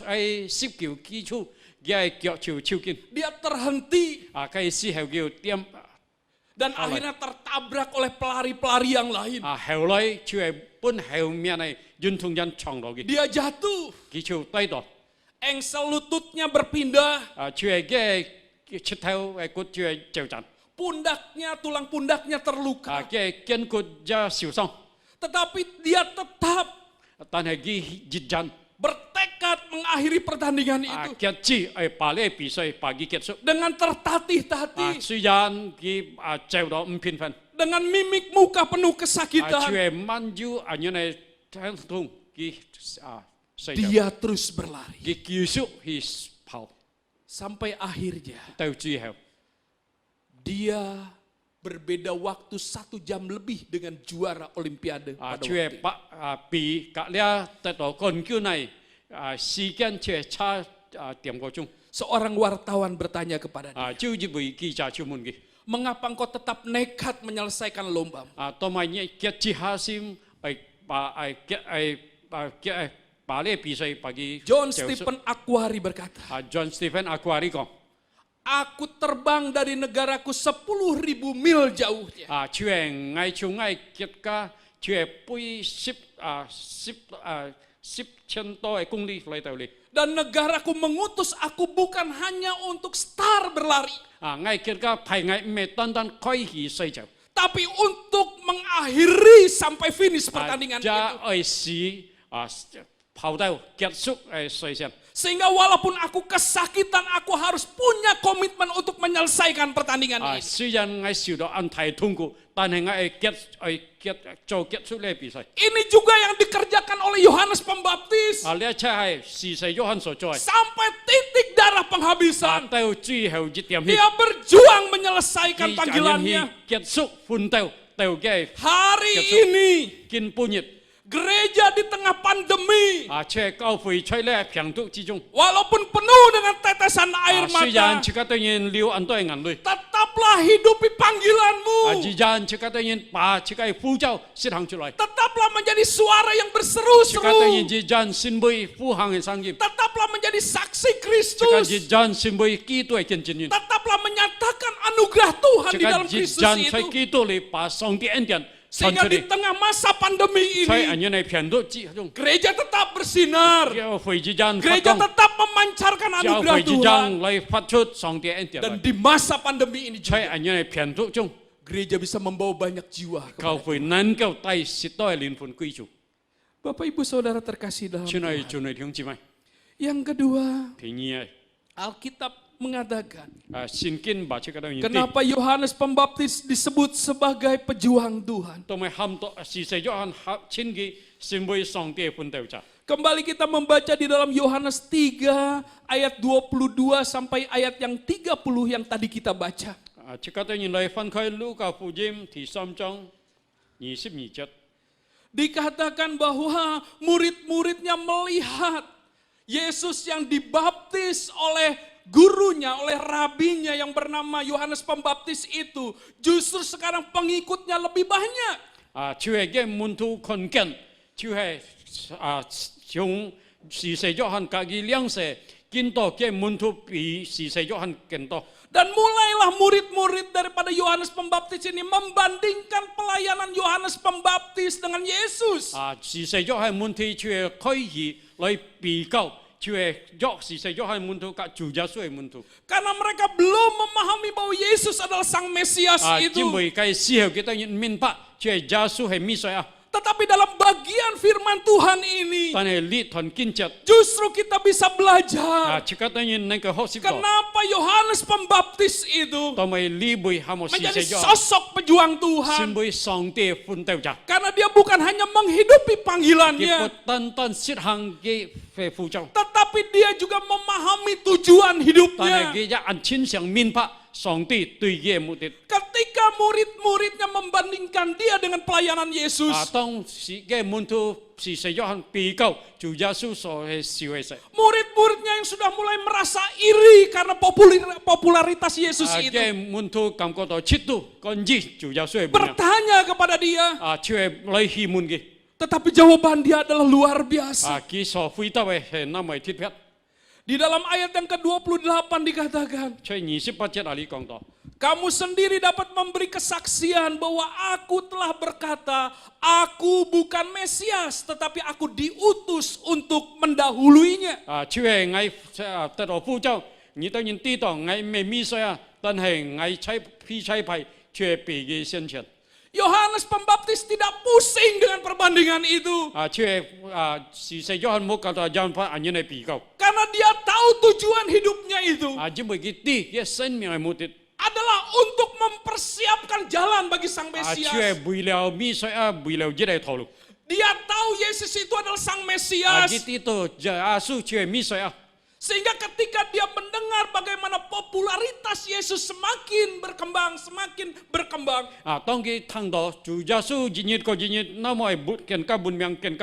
喺19基礎嘅腳潮超堅。 Dia terhenti 嘅時候叫點， dan akhirnya tertabrak oleh pelari-pelari yang lain. 後來就係本後面嘅運動員撞落嘅， Dia jatuh. 佢就低落。 Engsel lututnya berpindah. 就係嘅出頭嘅骨就係就震， Pundaknya, tulang pundaknya terluka. 嘅肩骨就受傷。 Tetapi dia tetap 但係佢熱陣 bertekad mengakhiri pertandingan itu 結支把呢個比賽把佢結束 dengan tertatih-tatih, 雖然佢走到5片分 dengan mimik muka penuh 卻 kesakitan, 係慢住因為疼痛佢睡着 dia terus berlari 佢繼續去跑 sampai akhirnya 到最後 dia berbeda waktu 1 jam lebih dengan juara Olimpiade pada 卻係 waktu itu. 比隔離得到冠軍呢時間卻差點個鐘 Seorang wartawan bertanya kepada dia, 就因為記者詢問佢 mengapa engkau tetap nekat menyelesaikan lomba? 同埋呢結支下先把呢個比賽把佢 John 結束 Stephen Aquari berkata, John Stephen Aquari 講 aku terbang dari negaraku 10.000 mil jauhnya. 佢係愛從愛結果佢係背10,000多嘅公里嚟到嚟 Dan negaraku mengutus aku bukan hanya untuk star berlari, 愛結果係愛唔係單單開始睡着 tapi untuk mengakhiri sampai finish pertandingan 就 itu. 係使跑到結束睡前 Sehingga walaupun aku kesakitan, aku harus punya komitmen untuk menyelesaikan pertandingan ini. 雖然我受到安太痛苦，但係我結束呢個比賽。 Ini juga yang dikerjakan oleh Yohanes Pembaptis. 呢一切係施洗約翰所做， Sampai titik darah penghabisan, 到最後一點 dia berjuang menyelesaikan panggilannya. 結束奮鬥到嘅 Hari ini, 見半日， gereja di tengah pandemi, 卻教會在呢個病毒之中， walaupun penuh dengan tetesan air 雖然 mata, 這個當然流很多眼淚， tetaplah hidupi panggilanmu. 依然這個當然把這個呼召釋放出來， Tetaplah menjadi suara yang 這個當然 berseru-seru. 依然先為呼喊嘅聲音， Tetaplah menjadi saksi 這個 Kristus. 依然先為基督嘅見證人， Tetaplah menyatakan anugerah Tuhan 這 di 個 dalam 依 Kristus 然 itu. 在基督裏把上帝恩典傳 Sehingga 出 di 嚟， tengah masa pandemi 在 ini, 人嘅病毒之中， gereja tetap bersinar. 教會依然發 Gereja 光。 tetap memancarkan 教 anugerah 會之 Tuhan. 將來發出上帝恩典 Dan 來， di masa pandemi ini 在 juga, 人嘅病毒中， gereja bisa membawa banyak jiwa. 教會能夠帶許多嘅靈魂歸主。 Bapak Ibu Saudara terkasih dalam 親愛 Tuhan. 主內弟兄姊妹， Yang kedua, 便宜啊！ Alkitab mengatakan, 聖經把這個當然啲， kenapa Yohanes Pembaptis disebut sebagai pejuang Tuhan? 同埋喊到是世約翰合稱佢成為上帝嘅奮鬥者。 Kembali kita membaca di dalam Yohanes 3 ayat 22 sampai ayat yang 30 yang tadi kita baca. 這個當然嚟分開路加福音第3章22節， Dikatakan bahwa murid-muridnya melihat Yesus yang dibaptis oleh gurunya, oleh rabinya yang bernama Yohanes Pembaptis itu. Justru sekarang pengikutnya lebih banyak. 就係嘅門徒看見，就係從是世約翰隔離兩世見到嘅門徒比是世約翰更多。 Dan mulailah murid-murid daripada Yohanes Pembaptis ini membandingkan pelayanan Yohanes Pembaptis dengan Yesus. 是世約翰門徒就係可以來比較，就係是世約翰門徒及主耶穌嘅門徒。 Karena mereka belum memahami bahwa Yesus adalah Sang Mesias 因 itu. 為嘅時候佢當然明白，就係耶穌係彌賽亞， Tetapi dalam bagian firman Tuhan ini, 但係呢團見證 justru kita bisa belajar 這個當然能夠學習到， kenapa Yohanes Pembaptis itu 同埋呢位係冇是 menjadi 世約翰 sosok pejuang Tuhan. 成為上帝嘅奮鬥者， Karena dia bukan hanya menghidupi 佢 panggilannya, 不單單實行嘅呼召， tetapi dia juga memahami tujuan 但係 hidupnya. 佢一眼清常明白上帝對佢嘅目的。 Ketika murid-muridnya membandingkan dia dengan pelayanan Yesus, 當時嘅門徒是世約翰比較主耶穌所係受嘅事， murid-muridnya yang sudah mulai merasa iri karena popularitas Yesus itu, 嘅門徒感覺到嫉妒，關於主耶穌嘅本人， bertanya kepada dia, 就係來欺瞞嘅， tetapi jawaban dia adalah luar biasa. 佢所回答嘅係那麼貼切。 Di dalam ayat yang ke-28 dikatakan, 在28節那裡講到， kamu sendiri dapat memberi kesaksian bahwa aku telah berkata, aku bukan Mesias, tetapi aku diutus untuk mendahuluinya. 就係我得到呼召，你當然知道我未彌賽亞，但係我差派卻係比佢先前。Yohanes Pembaptis tidak pusing dengan perbandingan itu. 即係時勢約翰冇教導人法人嘅比較， Karena dia tahu tujuan hidupnya itu 只會佢啲嘅生命嘅目的， adalah untuk mempersiapkan jalan bagi Sang 只 Mesias. 係為了彌賽亞，為了呢個道路， Dia tahu Yesus itu adalah Sang 佢 Mesias. 知道耶穌就係彌賽亞。 Sehingga ketika dia mendengar bagaimana popularitas Yesus semakin berkembang, 當佢聽到主耶穌日個日，那麼係更加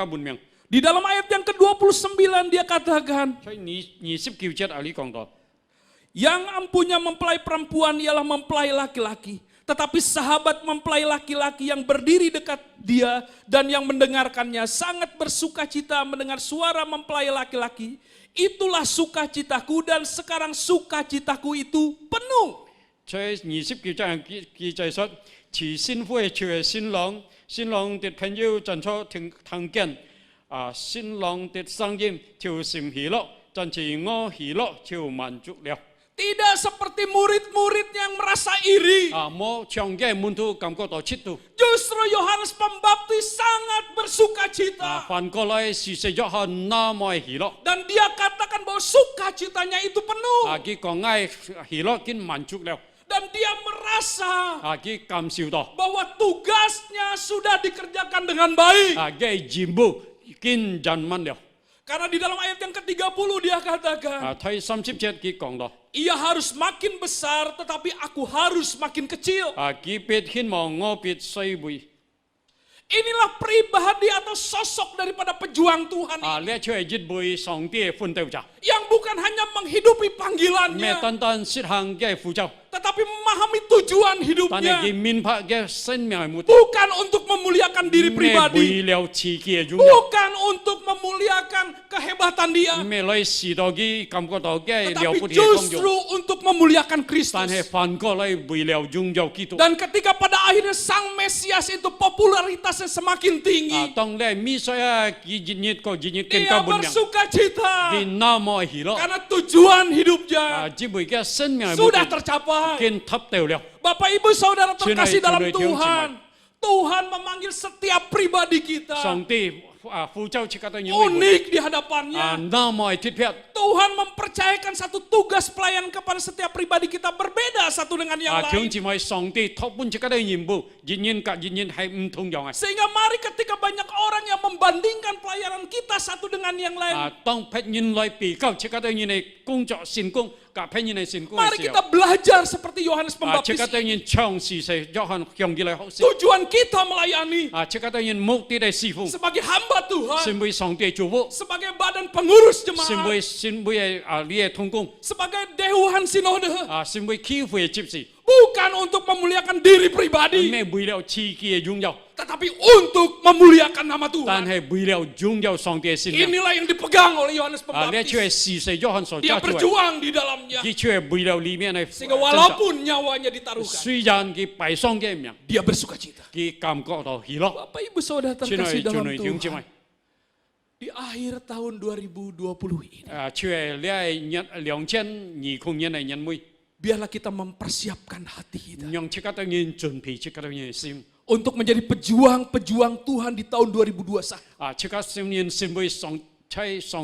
本命。 di dalam ayat yang ke-29 dia katakan, 所以29節啊，你講到。 yang ampunya mempelai perempuan ialah mempelai laki-laki. Tetapi sahabat mempelai laki-laki yang berdiri dekat dia dan yang mendengarkannya sangat bersuka cita mendengar suara mempelai laki-laki. Itulah sukacitaku dan sekarang sukacitaku itu penuh. 在29章記載說，慈新婦就係新郎的朋友站出聽見，新郎的聲音就甚喜樂，但是我喜樂就滿足了。 Tidak seperti murid-murid yang merasa iri. 冇長嘅門徒感覺到嫉妒。 Justru Yohanes Pembaptis sangat bersuka cita. 反過來是約翰那麼喜樂， Dan dia katakan bahwa sukacitanya itu penuh. 佢講嗌喜樂已經滿足了， Dan dia merasa 佢感受到， bahwa tugasnya sudah dikerjakan dengan baik. 佢任務已經圓滿了。 Karena di dalam ayat yang ke-30 dia katakan, 第30節佢講到， ia harus makin besar tetapi aku harus makin kecil. 佢必希望我必衰微。 Inilah pribadi atau sosok daripada pejuang Tuhan ini. 呢出係一位上帝嘅奮鬥者， Yang bukan hanya menghidupi 咩 panggilannya, 單單實行嘅呼召， tetapi memahami tujuan 但係 hidupnya. 佢明白嘅生命嘅目的， Bukan untuk memuliakan diri 咩 pribadi. 為了自己嘅榮耀， Bukan untuk memuliakan kehebatan dia. 咩來使到佢感覺到嘅了 Tetapi 不起嘅功 justru 用， untuk memuliakan 但係 Kristus. 反過來為了榮耀基督。 Dan ketika pada akhirnya Sang Mesias itu popularitasnya semakin tinggi. 當你彌賽亞佢日個日更 Dia 加本命， bersuka cita. 佢那麼喜樂， Karena tujuan hidupnya 只為嘅生命嘅目 sudah 的 tercapai. 已經達到了。 Bapak Ibu Saudara terkasih dalam Cunai, Tuhan. Tuhan memanggil setiap pribadi kita 上帝呼召其他嘅人為 unik di hadapannya. 那麼特別。 Tuhan mempercayakan satu tugas pelayanan kepada setiap pribadi kita berbeda satu dengan yang 弟兄 lain. 姊妹，上帝託本這個嘅任務，人人隔人人係唔同樣嘅。 Sehingga mari ketika banyak orang yang membandingkan pelayanan kita satu dengan yang lain. 當別人來比較這個嘅人嘅工作成功，隔別人嘅成功 Mari 嘅時 kita 候， belajar seperti Yohanes 這 Pembaptis. 個嘅人長時係約翰向佢嚟學習。 Tujuan kita melayani 這個嘅人目的係侍奉， sebagai hamba Tuhan, 成為上帝祝福， sebagai badan pengurus 成 jemaat, 為你嘅同工， sebagai dewan sinode. 成為教會嘅執事， Bukan untuk memuliakan diri pribadi, 咩為了自己嘅榮耀， tetapi untuk memuliakan nama 但 Tuhan. 係為了榮耀上帝嘅聖名。 Inilah yang dipegang oleh Yohanes 呢一處 Pembaptis. 係事實，約翰所 Dia 揸住嘅， berjuang di dalamnya. 呢處係為了裡面嘅 Sehingga walaupun nyawanya ditaruhkan, 雖然佢敗傷嘅命， dia bersuka cita. 佢感覺到喜樂。 Bapak Ibu Saudara 親 terkasih 愛 dalam 弟兄姊妹 Tuhan. Di akhir tahun 2020 ini, 處係呢係2020年嘅年尾， biarlah kita mempersiapkan hati kita 讓這個嘅人準備這個嘅人心。 untuk menjadi pejuang-pejuang Tuhan di tahun 2021. 這個少年成為上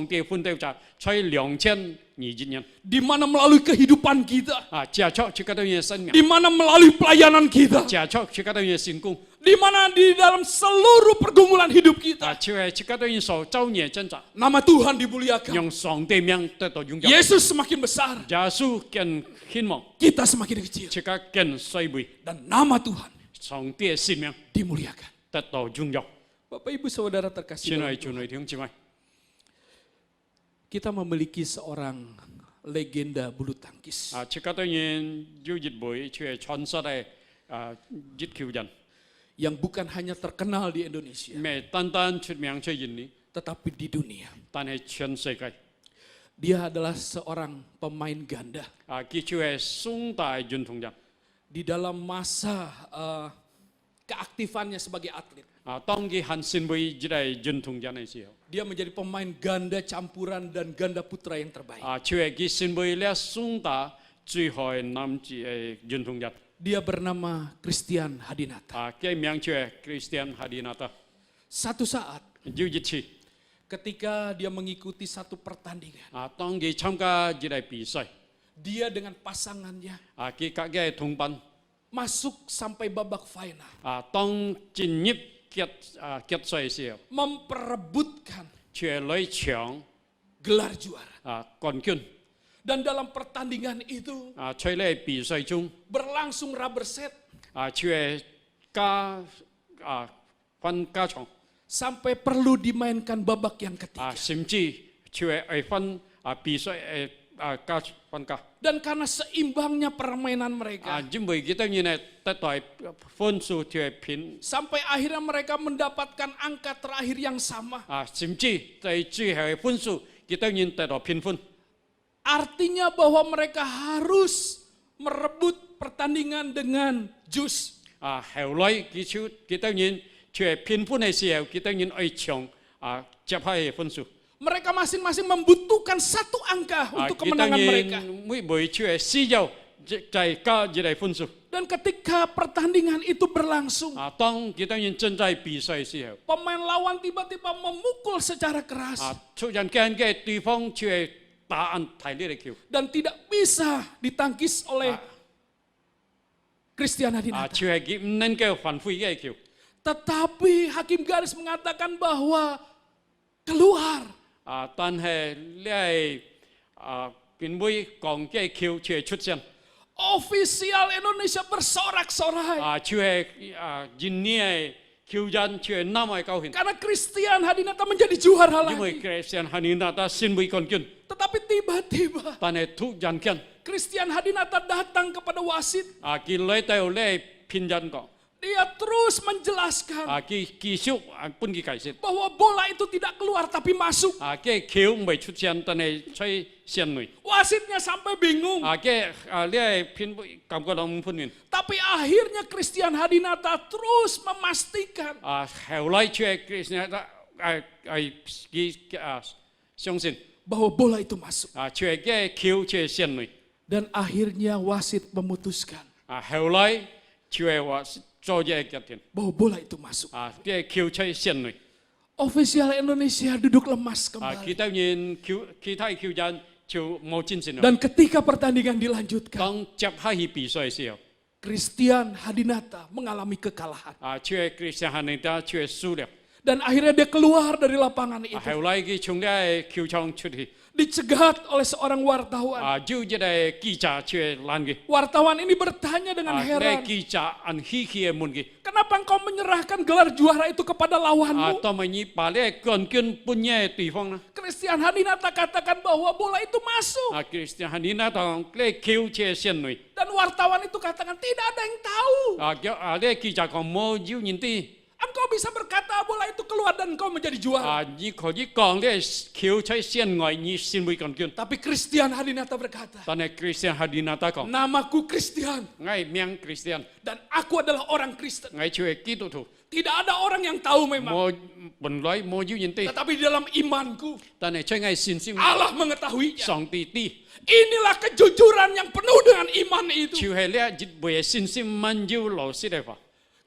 帝奮鬥者，在2020年， Di mana melalui kehidupan kita, 接觸這個嘅人生命， di mana melalui pelayanan kita, 接觸這個嘅人成功， di mana di dalam seluruh pergumulan hidup kita, 就係這個嘅人所遭孽掙扎， nama Tuhan dimuliakan. 讓上帝名得到榮耀。 Yesus semakin besar, 耶穌更希望 kita semakin kecil. 這個更衰微， Dan nama Tuhan 上帝嘅生命 dimuliakan. 得到榮耀。 Bapak Ibu Saudara terkasih 親 dalam 愛 Tuhan, 弟兄姊妹， kita memiliki seorang legenda bulu tangkis 這個嘅人有一位就係傳說嘅熱球人， yang bukan hanya terkenal di Indonesia, 唔係單單出名在印尼， tetapi di dunia. 但係全世界。 Dia adalah seorang pemain ganda 佢就係宋大運動人。 di dalam masa keaktifannya sebagai atlet. 當佢行成為一個運動人嘅時候， Dia menjadi pemain ganda campuran dan ganda putra yang terbaik. 就係佢成為了宋大最好嘅男子運動人。Dia bernama Christian Hadinata. cái miếng chè Christian Hadinata Satu saat dư dịch chi ketika dia mengikuti satu pertandingan, tông cái tham gia cái đại bị sai dia dengan pasangannya cái các cái thông ban masuk sampai babak final, tông chính nhịp kết sai siêu memperebutkan chè lấy chàng gelar juara. còn kiên Dan dalam pertandingan itu chơi lấy bị sai chung berlangsung rubber set chè ca phân ca chong sampai perlu dimainkan babak yang ketiga. sim chi chè phân bị sai ca phân ca Dan karena seimbangnya permainan mereka, chính vì kita như này taต่อยphân số chè pin sampai akhirnya mereka mendapatkan angka terakhir yang sama. sim chi tại chi hệ phân số kita nhìn tại đó pin phân Artinya bahwa mereka harus merebut pertandingan dengan jus. hậu lấy cái chút kita nhìn chè pin phân này siêu kita nhìn ai chong chấp hai phân số Mereka masing-masing membutuhkan satu angka untuk kita kemenangan mereka. nhìn mỗi buổi chè si dầu chạy ca cái đại phân số Dan ketika pertandingan itu berlangsung, tông kita nhìn chân chạy bị sai siêu pemain lawan tiba-tiba memukul secara keras xuất hiện cái đối phương chè đá ăn thái liệt kiều dan tidak bisa ditangkis oleh Christian Hadinata. chè cái nên cái phản phui cái kiều Tetapi hakim garis mengatakan bahwa keluar.但係呢邊會講嘅橋出出現， Ofisial Indonesia bersorak-sorai 出係印尼嘅橋人出係南外高興， karena Christian Hadinata menjadi juara 因為 lagi. Christian Hadinata 先會講緊， Tetapi tiba-tiba 但係突然間 Christian Hadinata datang kepada wasit. 佢來到呢偏人講， Dia terus menjelaskan 佢繼續本佢解釋， bahwa bola itu tidak keluar tapi masuk. 嘅橋未出現，但係吹線內， Wasitnya sampai bingung. 嘅呢偏感覺到唔歡迎， Tapi akhirnya Christian Hadinata terus memastikan 後來出係 Christian 佢相信。 bahwa bola itu masuk. 出係嘅橋出係線內， Dan akhirnya wasit memutuskan 後來出係話做嘢嘅天， bahwa bola itu masuk. 嘅橋出係線內， Ofisial Indonesia duduk lemas kembali. 其他人其他橋人就冇精神啦。 Dan ketika pertandingan dilanjutkan, 當接下去比賽嘅時候， Christian Hadinata mengalami kekalahan. 出係 Christian Hadinata 出係輸了， Dan akhirnya dia keluar dari lapangan itu. 後來佢從呢橋場出去， Dicegat oleh seorang wartawan. 就一個記者出係攔佢， Wartawan ini bertanya dengan 呢 heran, 記者按稀奇嘅問佢， kenapa engkau menyerahkan gelar juara itu kepada lawanmu? 當咪你把呢冠軍搬嘅對方啦， Christian Hadinata katakan bahwa bola itu masuk. Christian Hadinata 呢橋出係線內。 Dan wartawan itu katakan tidak ada yang tahu. 呢記者講冇要人啲， Engkau bisa berkata bola itu keluar dan engkau menjadi juara. 你可以講呢橋出線外，你先會冠軍。 Tapi Christian Hadinata berkata, 但係 Christian Hadinata 講， namaku Christian 我名 Christian， dan aku adalah orang Kristen. 我出係基督徒， Tidak ada orang yang tahu memang. 冇本來冇要人啲， Tetapi di dalam imanku, 但係出係信心， Allah mengetahuinya. 上帝啲， Inilah kejujuran yang penuh dengan iman itu. 就係呢一為信心滿有老師嚟話，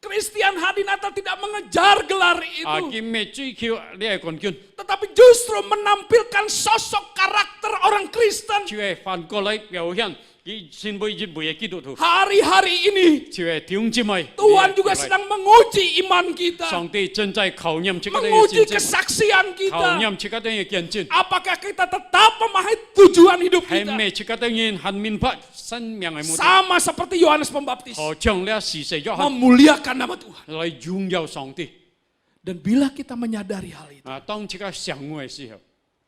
Christian Hadinata tidak mengejar gelar itu. 佢未追求呢個冠軍， Tetapi justru menampilkan sosok karakter orang Kristen. 就係反過來表現佢先會越為基督徒， Hari-hari ini 就係弟兄姊妹， Tuhan juga sedang menguji iman kita. 上帝正在考驗這個嘅 Menguji 信心。 kesaksian 考 kita. 驗這個嘅見證， Apakah kita tetap memahami tujuan hidup 係 kita? 咪這個嘅很明白生命嘅目的？ Sama seperti Yohanes Pembaptis. 好像呢時勢約翰 Memuliakan nama Tuhan. 來榮耀上帝。 Dan bila kita menyadari hal itu, 當這個上嘅時候，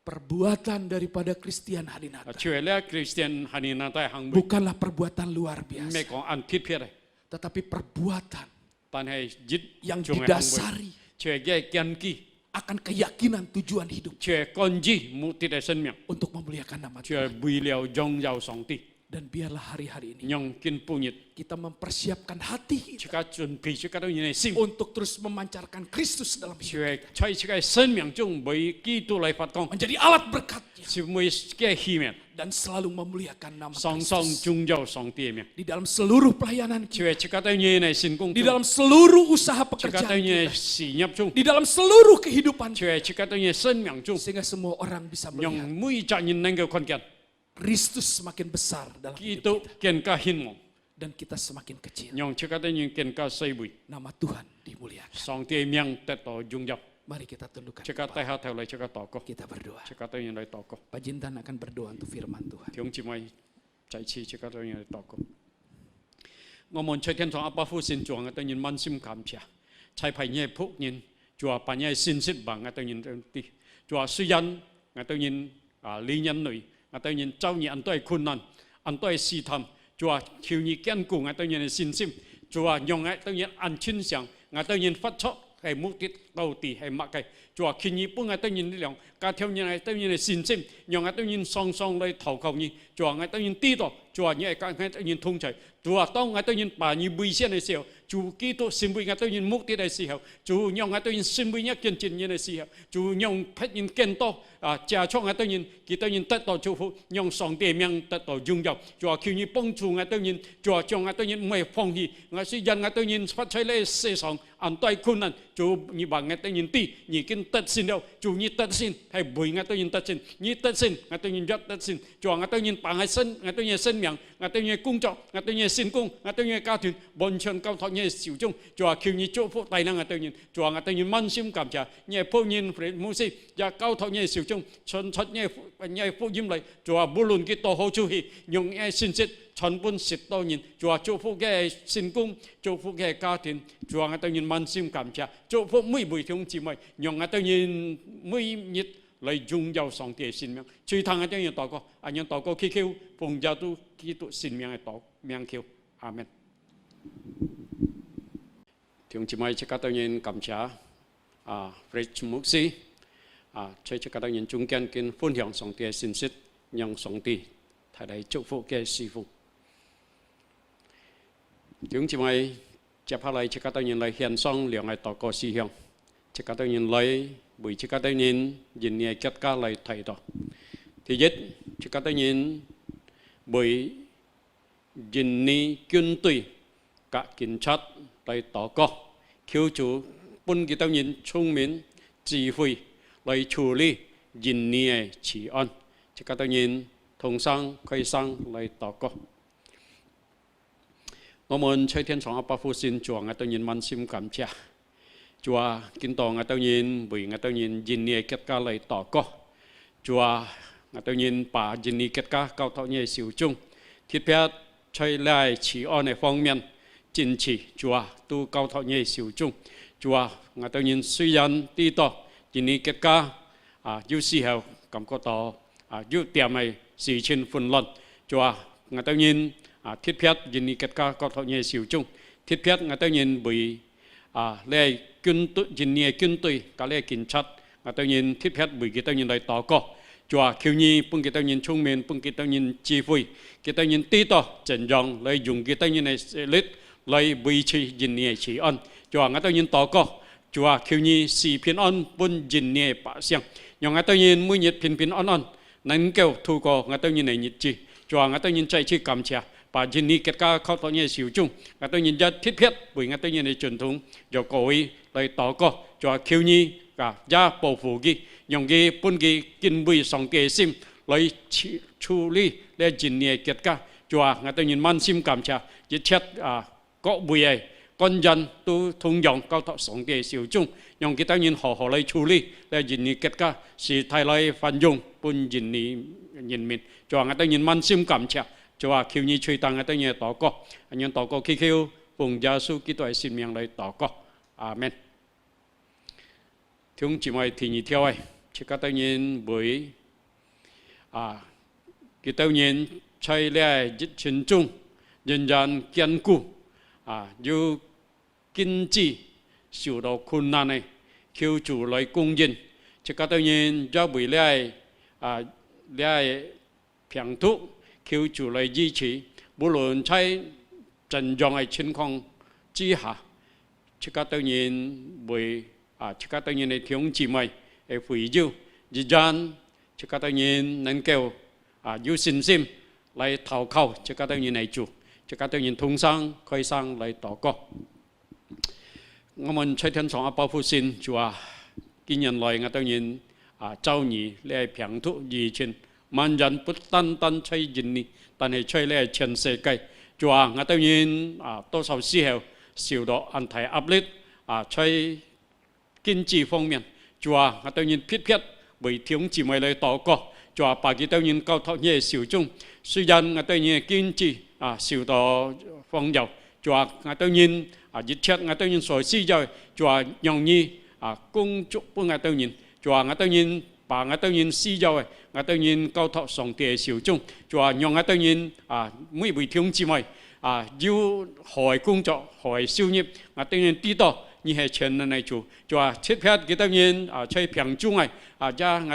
perbuatan daripada Christian Hadinata 除了 Christian 係你那大行為， bukanlah perbuatan luar 唔 biasa, 係講按貼撇嘅， tetapi perbuatan 但係一 yang 種嘅行為， didasari 除嘅根基， akan keyakinan tujuan hidup 除根基目的嘅生命， untuk memuliakan nama 除 Tuhan. 為了榮耀上帝。Dan biarlah hari-hari ini nhong kin punyit kita mempersiapkan hati kita chika chun pi chika do yin sim untuk terus memancarkan Kristus dalam hidup, chue chai chika sen miang chung boi ki tu lai fat kong menjadi alat berkatnya, si mui ke hi mian dan selalu memuliakan nama song song Kristus chung jau song tie miang di dalam seluruh pelayanan kita, chue chika do yin sin kong di dalam seluruh usaha chika pekerjaan do yin kita, si nyap chung di dalam seluruh kehidupan kita, chue chika do yin sen miang chung sehingga semua orang bisa nhong melihat mui cha yin nang ge kon kian Kristus semakin besar dalam ki hidup tu kita ken ka hin mo dan kita semakin kecil. nhong chika do yin ken ka sai bui Nama Tuhan dimuliakan. song tie miang tet to jung jap Mari kita tundukkan chika kepala. tai ha thau lai chika to ko Kita berdoa. chika do yin lai to ko Pak Jintan akan berdoa untuk firman Tuhan. tiong chi mai chai chi chika do yin lai to ko ngomon chai thiên thong apa fu sin chuang to yin man sim kam cha chai phai nye phuk yin chua pa nye sin sit bang to yin ti chua su yan to yin li nhân nui to yin chau ni an toi kun nan an toi si tham chua khiu ni kian ku to yin sin sim chua nyong to yin an chin xiang to yin phát cho hay mục đích đầu tỷ hay mặc cái chùa khi nhị bưng tôi nhìn lòng cả theo như này tôi nhìn xin xem nhong tôi nhìn song song đây thầu cầu nhị chùa tôi nhìn tí đó chùa như cái tôi nhìn thông chạy chùa tông tôi nhìn bà như bùi xe này xíu chú kỹ tôi xin bùi tôi nhìn mục đích này xíu chú nhong tôi nhìn xin bùi nhắc kiên trì như này xíu chú nhong phát nhìn kiên to cha cho tôi nhìn kỹ tôi nhìn tất to chú phụ nhong song tiền miang tất to dung dọc chùa khi nhị bưng chú tôi nhìn chùa trong tôi nhìn mày phong gì ngay suy dân tôi nhìn phát chạy lên xe song an tôi kun nan chú như bà tôi nhìn tí nhị kinh tất xin đâu chú nhị tất xin hay bùi tôi nhìn tất xin nhị tất xin tôi nhìn rất tất xin chùa tôi nhìn bà sân tôi nhìn sân miang tôi nhìn cung trọng tôi nhìn xin cung tôi nhìn cao thuyền bon chân cao thọ nhìn xỉu chung chùa khi nhị chỗ phụ tài năng tôi nhìn chùa tôi nhìn man sim cảm trả nhẹ phụ nhìn phải mua si và cao thọ nhìn xỉu chung chân chất nhẹ phụ dìm lại chùa bù lùn cái tổ hậu chú hi dùng nhẹ xin chết chọn bún xịt to nhìn chùa chỗ phụ cái xin cung chỗ phụ cái cao thuyền chùa tôi nhìn man sim cảm trả chỗ phụ mũi bùi thông chỉ mày dùng tôi nhìn mũi nhiệt lấy dùng dầu sòng tiền xin miếng truy thằng tôi nhìn tao có anh nhìn tao có khi kêu phùng giáo tu khi tu xin miếng tao miếng kêu amen thường chỉ mày chỉ có tôi nhìn cảm trả Fred Muxi chơi chỉ có tôi nhìn trung gian kinh phun hiệu sòng tiền xin xít nhong sòng tiền thay đây chúc phụ cái sư phụ thường chỉ mày chấp hạ lại chỉ có tôi nhìn lại hiện song liệu ngày tao có sư hiệu chỉ có tôi nhìn lại buổi chỉ có tôi nhìn nghe kết quả lại thấy đó thì nhất chỉ có tôi nhìn buổi nhìn quân đội cả cảnh sát lại tỏ có khiêu chủ bún cái tôi nhìn聪明智慧来处理人的治安，chỉ có tôi nhìn thông商開商來禱告。我們在天上阿爸父神主我哋nhìn滿心感謝，主啊，見到我哋nhìn為我哋nhìn人嘅結果來禱告，主啊，我哋nhìn把人嘅結果交託你手中，特別在嚟治安嘅方面，堅持主啊，都交託你手中，主啊，我哋nhìn雖然知道人嘅結果有時候感覺到有點係事情混亂，主啊，我哋nhìn thiết phép dân kết quả có thọ nhẹ siêu chung thiết phép người ta nhìn bởi lệ quân đội dân nhẹ quân đội cả lệ cảnh sát người ta nhìn thiết phép bởi người ta nhìn lại tỏ có chùa khiêu nhi bưng người ta nhìn trung miền bưng người ta nhìn chi vui người ta nhìn tí to trận dòng lại dùng người ta nhìn này lết lại bởi chi dân nhẹ chỉ ăn chùa người ta nhìn tỏ có chùa khiêu nhi xì phiền ăn bưng dân nhẹ bả xiang nhưng người ta nhìn mũi nhiệt phiền ăn nâng kêu thu có người ta nhìn này nhiệt chi chùa người ta nhìn chạy chi cảm cha bà dân ni kết quảเข้า ตัว siêu chung người ta nhìn ra thiết phép bởi người ta nhìn này truyền thống rồi coi lại tỏ có cho khiêu nhi cả gia bảo phụ gì dùng cái bún cái kinh bùi sòng cái sim lại处理để dân ni kết quả cho người ta nhìn man sim cảm cha chỉ chết có bùi ấy con dân tu thông dụng cao thọ sòng cái siêu chung dùng cái ta nhìn họ lại处理để dân ni kết quả sự thay lại phản dụng bún dân ni nhìn mình cho người ta nhìn man sim cảm cha cho khiêu nhi chơi tăng tới nhà tỏ có anh em tỏ có khi khiêu vùng gia su kỹ thuật xin miệng lại tỏ có amen chúng chỉ mày thì nhị theo ai chỉ có tới nhìn bởi cái tới nhìn chơi lẽ dịch chân trung nhân dân kiên cố dù kinh济受到困难này khiêu chủ lại công dân chỉ có tới nhìn cho bởi lẽ lẽ phiền thúc 求主來支持，無論喺陣仗嘅情況之下，即刻當然會即刻當然係弟兄姊妹係回應，而然即刻當然能夠有信心嚟禱告，即刻當然係主，即刻當然同聲開聲嚟禱告。我們在天上保護神，主啊，今年來我當然周你嚟平土疫情，萬人不單單在印尼，但係在嚟全世界。主啊，我當然多少時候受到安排壓力在經濟方面，主啊，我當然撇為弟兄姊妹嚟禱告。主啊，把佢當然交託你手中，雖然我當然經濟受到豐裕，主啊，我當然一切我當然所需要，主啊，讓你工作幫我當然，主啊，我當然把我當然需要嘅，我當然交託上帝嘅手中，主啊，讓我當然每位弟兄姊妹要何工作何收入，我當然知道你係全能嘅主，主啊，切撇佢當然在平中嘅。我當然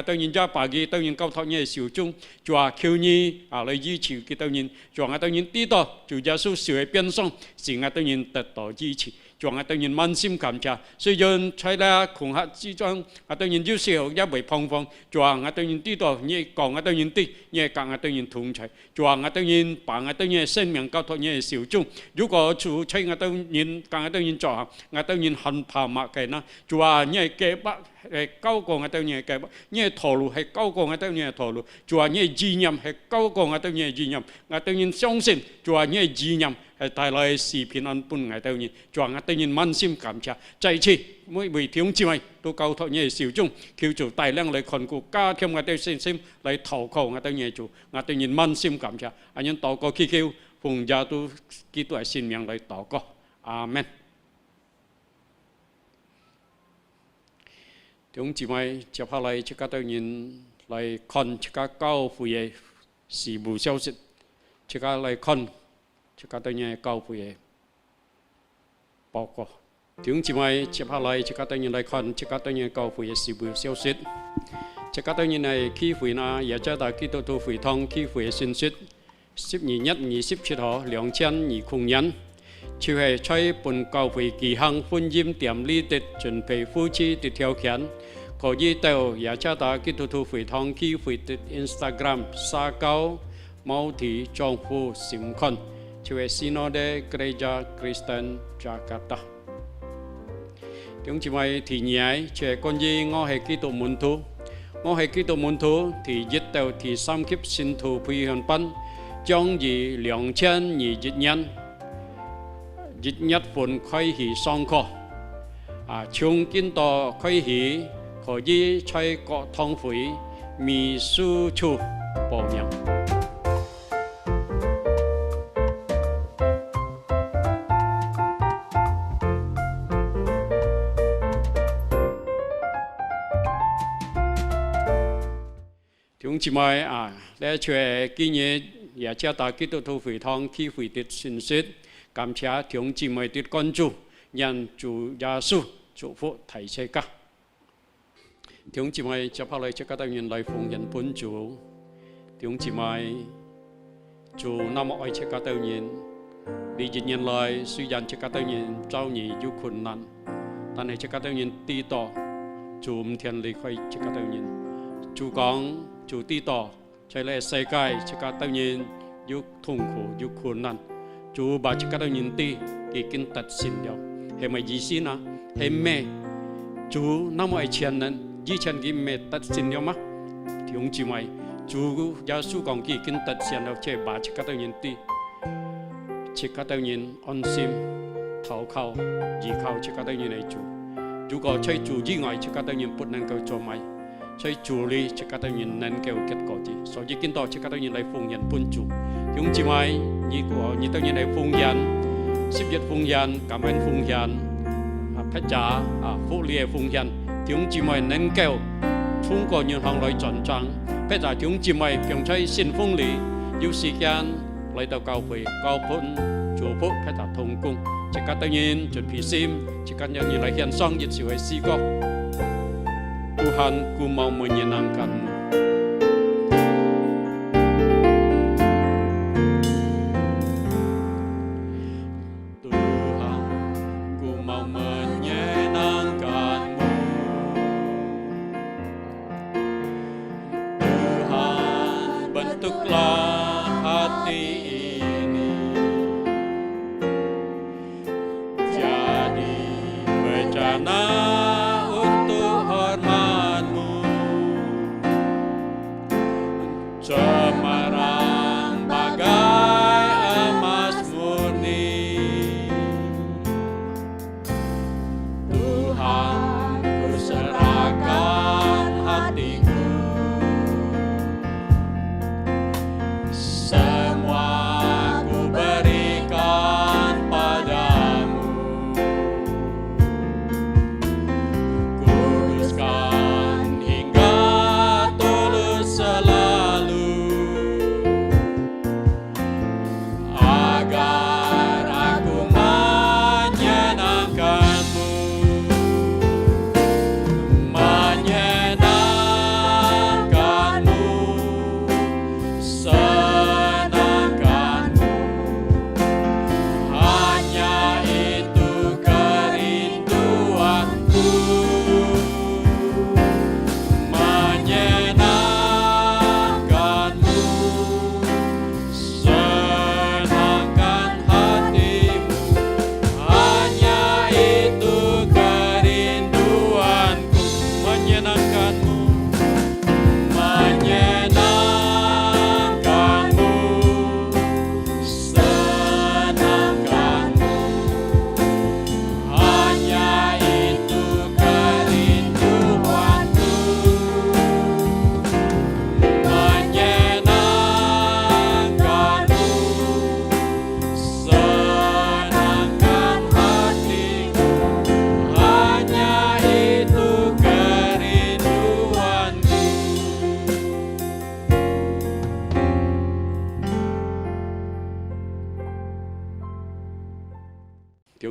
把佢當然交託你嘅手中，主啊，求你來支持佢當然，主啊，我當然知道主耶穌受嘅鞭傷，是我當然得到支持，主啊，我當然滿心感謝。雖然在那恐嚇之中，我當然有時候也會彷徨，主啊，我當然知道你講我當然對，你講我當然同在，主啊，我當然把我當然生命交託你嘅手中。如果主在我當然講我當然做下，我當然很怕默嘅啦，主啊，你係計劃係高過我當然係計劃。你嘅道路係高過我當然嘅道路，主啊，你嘅意念係高過我當然嘅意念，我當然相信，主啊，你嘅意念係帶來是平安本我當然，主啊，我當然滿心感謝，再次每位弟兄姊妹都交託你嘅手中，叫做大量嚟看顧，加添我哋信心嚟禱告我當然做，我當然滿心感謝，我哋禱告祈求，奉耶穌基督嘅聖名嚟禱告，阿門。弟兄姊妹，接下來即刻當然來看即刻教會嘅事務消息，即刻來看即刻當然教會嘅報告。弟兄姊妹，接下來即刻當然來看即刻當然教會嘅事務消息，即刻當然係區會啦，耶加達基督徒會堂區會嘅信息，12/1/27號2020年。就係在本教會舉行婚姻典禮的準備夫妻的條件，可以到耶加達基督徒會堂區會的 Instagram 社交媒體賬戶查看，就係 Sinode Gereja Kristen Jakarta。弟兄姊妹，第二就係關於我係基督門徒，我係基督門徒第1到第3級信徒培訓班，將於2021年1月份開始上課，從今到開始可以在各堂會秘書處報名。弟兄姊妹呢就係今日耶加達基督徒會堂區會的信息。感謝弟兄姊妹的關注，讓主耶穌祝福大家。弟兄姊妹，接下來即刻當然來奉獻本主。弟兄姊妹，主那麼愛即刻當然，呢1年來雖然即刻當然遭遇有困難，但係即刻當然知道主唔聽離開即刻當然。主講，主知道在呢世界即刻當然有痛苦有困難。主把即刻當然啲已經達成了，係咪意思呢？係咩？主那麼愛全能，以前佢未達成了嗎？弟兄姊妹，主耶穌講佢已經達成了，即係把即刻當然啲，即刻當然安心禱告，依靠即刻當然嚟做。如果在主以外，即刻當然不能夠做埋。在主裏即刻當然能夠結果子，所以見到即刻當然嚟奉獻本主。弟兄姊妹，你當然嚟奉獻10月奉獻、感恩奉獻、劈價福利嘅奉獻。弟兄姊妹能夠通過銀行來轉帳，劈價弟兄姊妹並在信封裏有時間嚟到教會交盤祝福劈價同工。即刻當然準備心，即刻當然嚟獻上熱潮嘅詩歌。Tuhan, ku mau menyenangkan-Mu.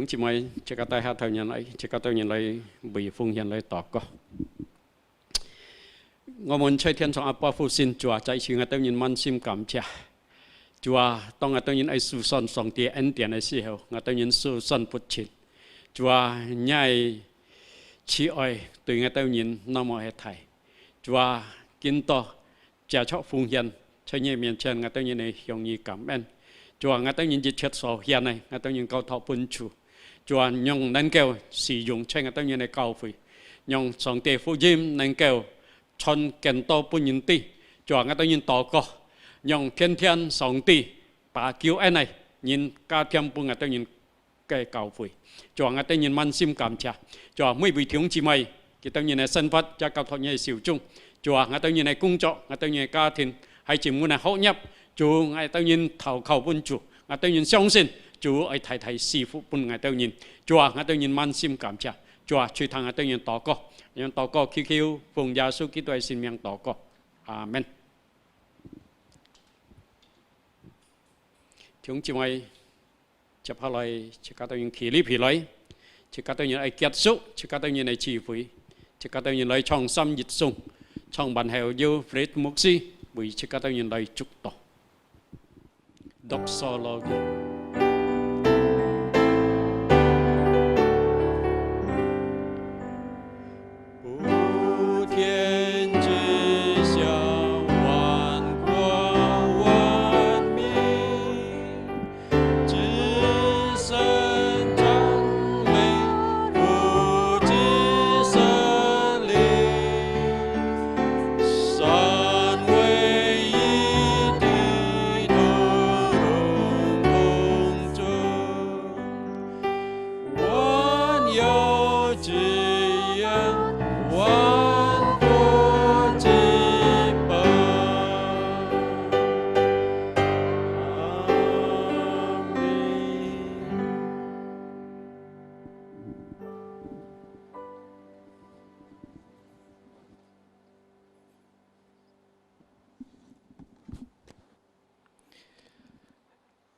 chị mày chỉ có tay hát thầu nhân lại chỉ có tay nhân lại bị phung nhân lại tỏ co ngô muốn chơi thiên trong apa phu xin chùa chạy chỉ ngài tay nhân man sim cảm cha chùa tông ngài tay nhân ai su son song tia en tiền ai xì hậu ngài tay nhân su son phật chín chùa nhai chỉ oi từ ngài tay nhân nam mô hệ thầy chùa kinh to cha chọ phung nhân chơi nhẹ miền trên ngài tay nhân này hiểu nhị cảm ơn chùa ngài tay nhân chỉ chết sầu hiện này ngài tay nhân cao thọ bún chủ chùa nhung nên kêu sử dụng chơi ngài tay nhân này cao phì nhung song tia phu jim nên kêu chọn kén to bún nhân ti chùa ngài tay nhân tỏ co nhung thiên thiên song ti bà kêu anh này nhìn ca thiam bún ngài tay nhân cái cao phì chùa ngài tay nhân man sim cảm cha chùa mấy vị thiếu chi mày cái tay nhân này sân phát cha cao thọ nhảy xỉu chung chùa ngài tay nhân này cung trọ ngài tay nhân ca thiên hay chỉ muốn là hậu nhập chủ ngài tay nhân thảo khẩu bún chủ ngài tay nhân相信chủ ai thầy thầy sư phụ bún ngài tay nhân chùa ngài tay nhân man sim cảm cha chùa truy thằng ngài tay nhân tỏ co nhân tỏ co kêu phụng gia sư ký tuệ xin miệng tỏ co amen chúng chị mày chấp hạ lại chỉ có tay nhân khí lý phì lấy chỉ có tay nhân ai kết xúc chỉ có tay nhân ai chỉ phí chỉ có tay nhân lấy trong xăm dịch sung trong bản heo yêu Fred Muxi bởi chỉ có tay nhân lấy chúc tỏ doxology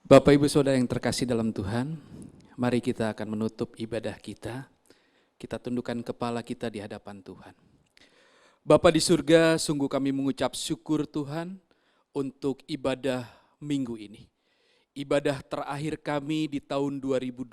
Bapak Ibu Saudara yang terkasih dalam Tuhan, mari kita akan menutup ibadah kita. Kita tundukkan kepala kita di hadapan Tuhan. Bapa di surga, sungguh kami mengucap syukur Tuhan untuk ibadah minggu ini. Ibadah terakhir kami di tahun 2020.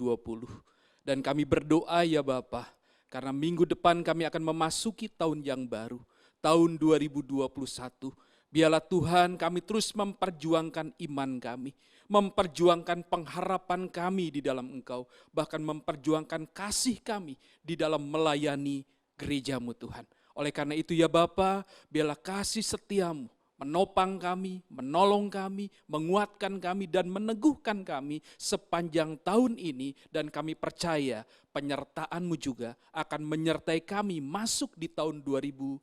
Dan kami berdoa ya Bapa, karena minggu depan kami akan memasuki tahun yang baru, tahun 2021. Biarlah Tuhan kami terus memperjuangkan iman kami, memperjuangkan pengharapan kami di dalam Engkau, bahkan memperjuangkan kasih kami di dalam melayani gereja-Mu Tuhan. Oleh karena itu ya Bapa, biarlah kasih setiamu menopang kami, menolong kami, menguatkan kami dan meneguhkan kami sepanjang tahun ini, dan kami percaya penyertaan-Mu juga akan menyertai kami masuk di tahun 2021.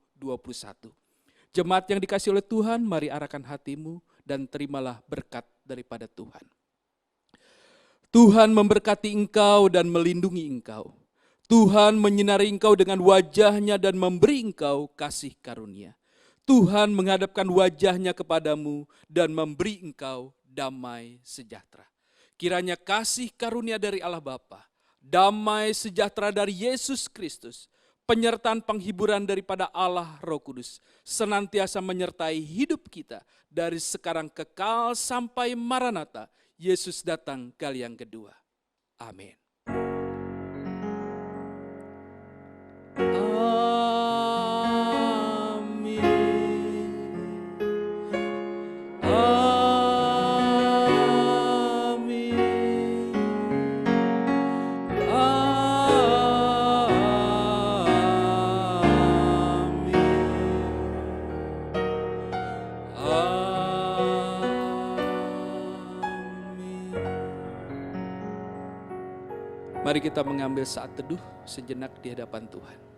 Jemaat yang dikasihi oleh Tuhan, mari arahkan hatimu dan terimalah berkat daripada Tuhan. Tuhan memberkati engkau dan melindungi engkau. Tuhan menyinari engkau dengan wajahnya dan memberi engkau kasih karunia. Tuhan menghadapkan wajahnya kepadamu dan memberi engkau damai sejahtera. Kiranya kasih karunia dari Allah Bapa, damai sejahtera dari Yesus Kristus, penyertaan penghiburan daripada Allah Roh Kudus senantiasa menyertai hidup kita dari sekarang kekal sampai Maranatha, Yesus datang kali yang kedua. Amin. Mari kita mengambil saat teduh sejenak di hadapan Tuhan.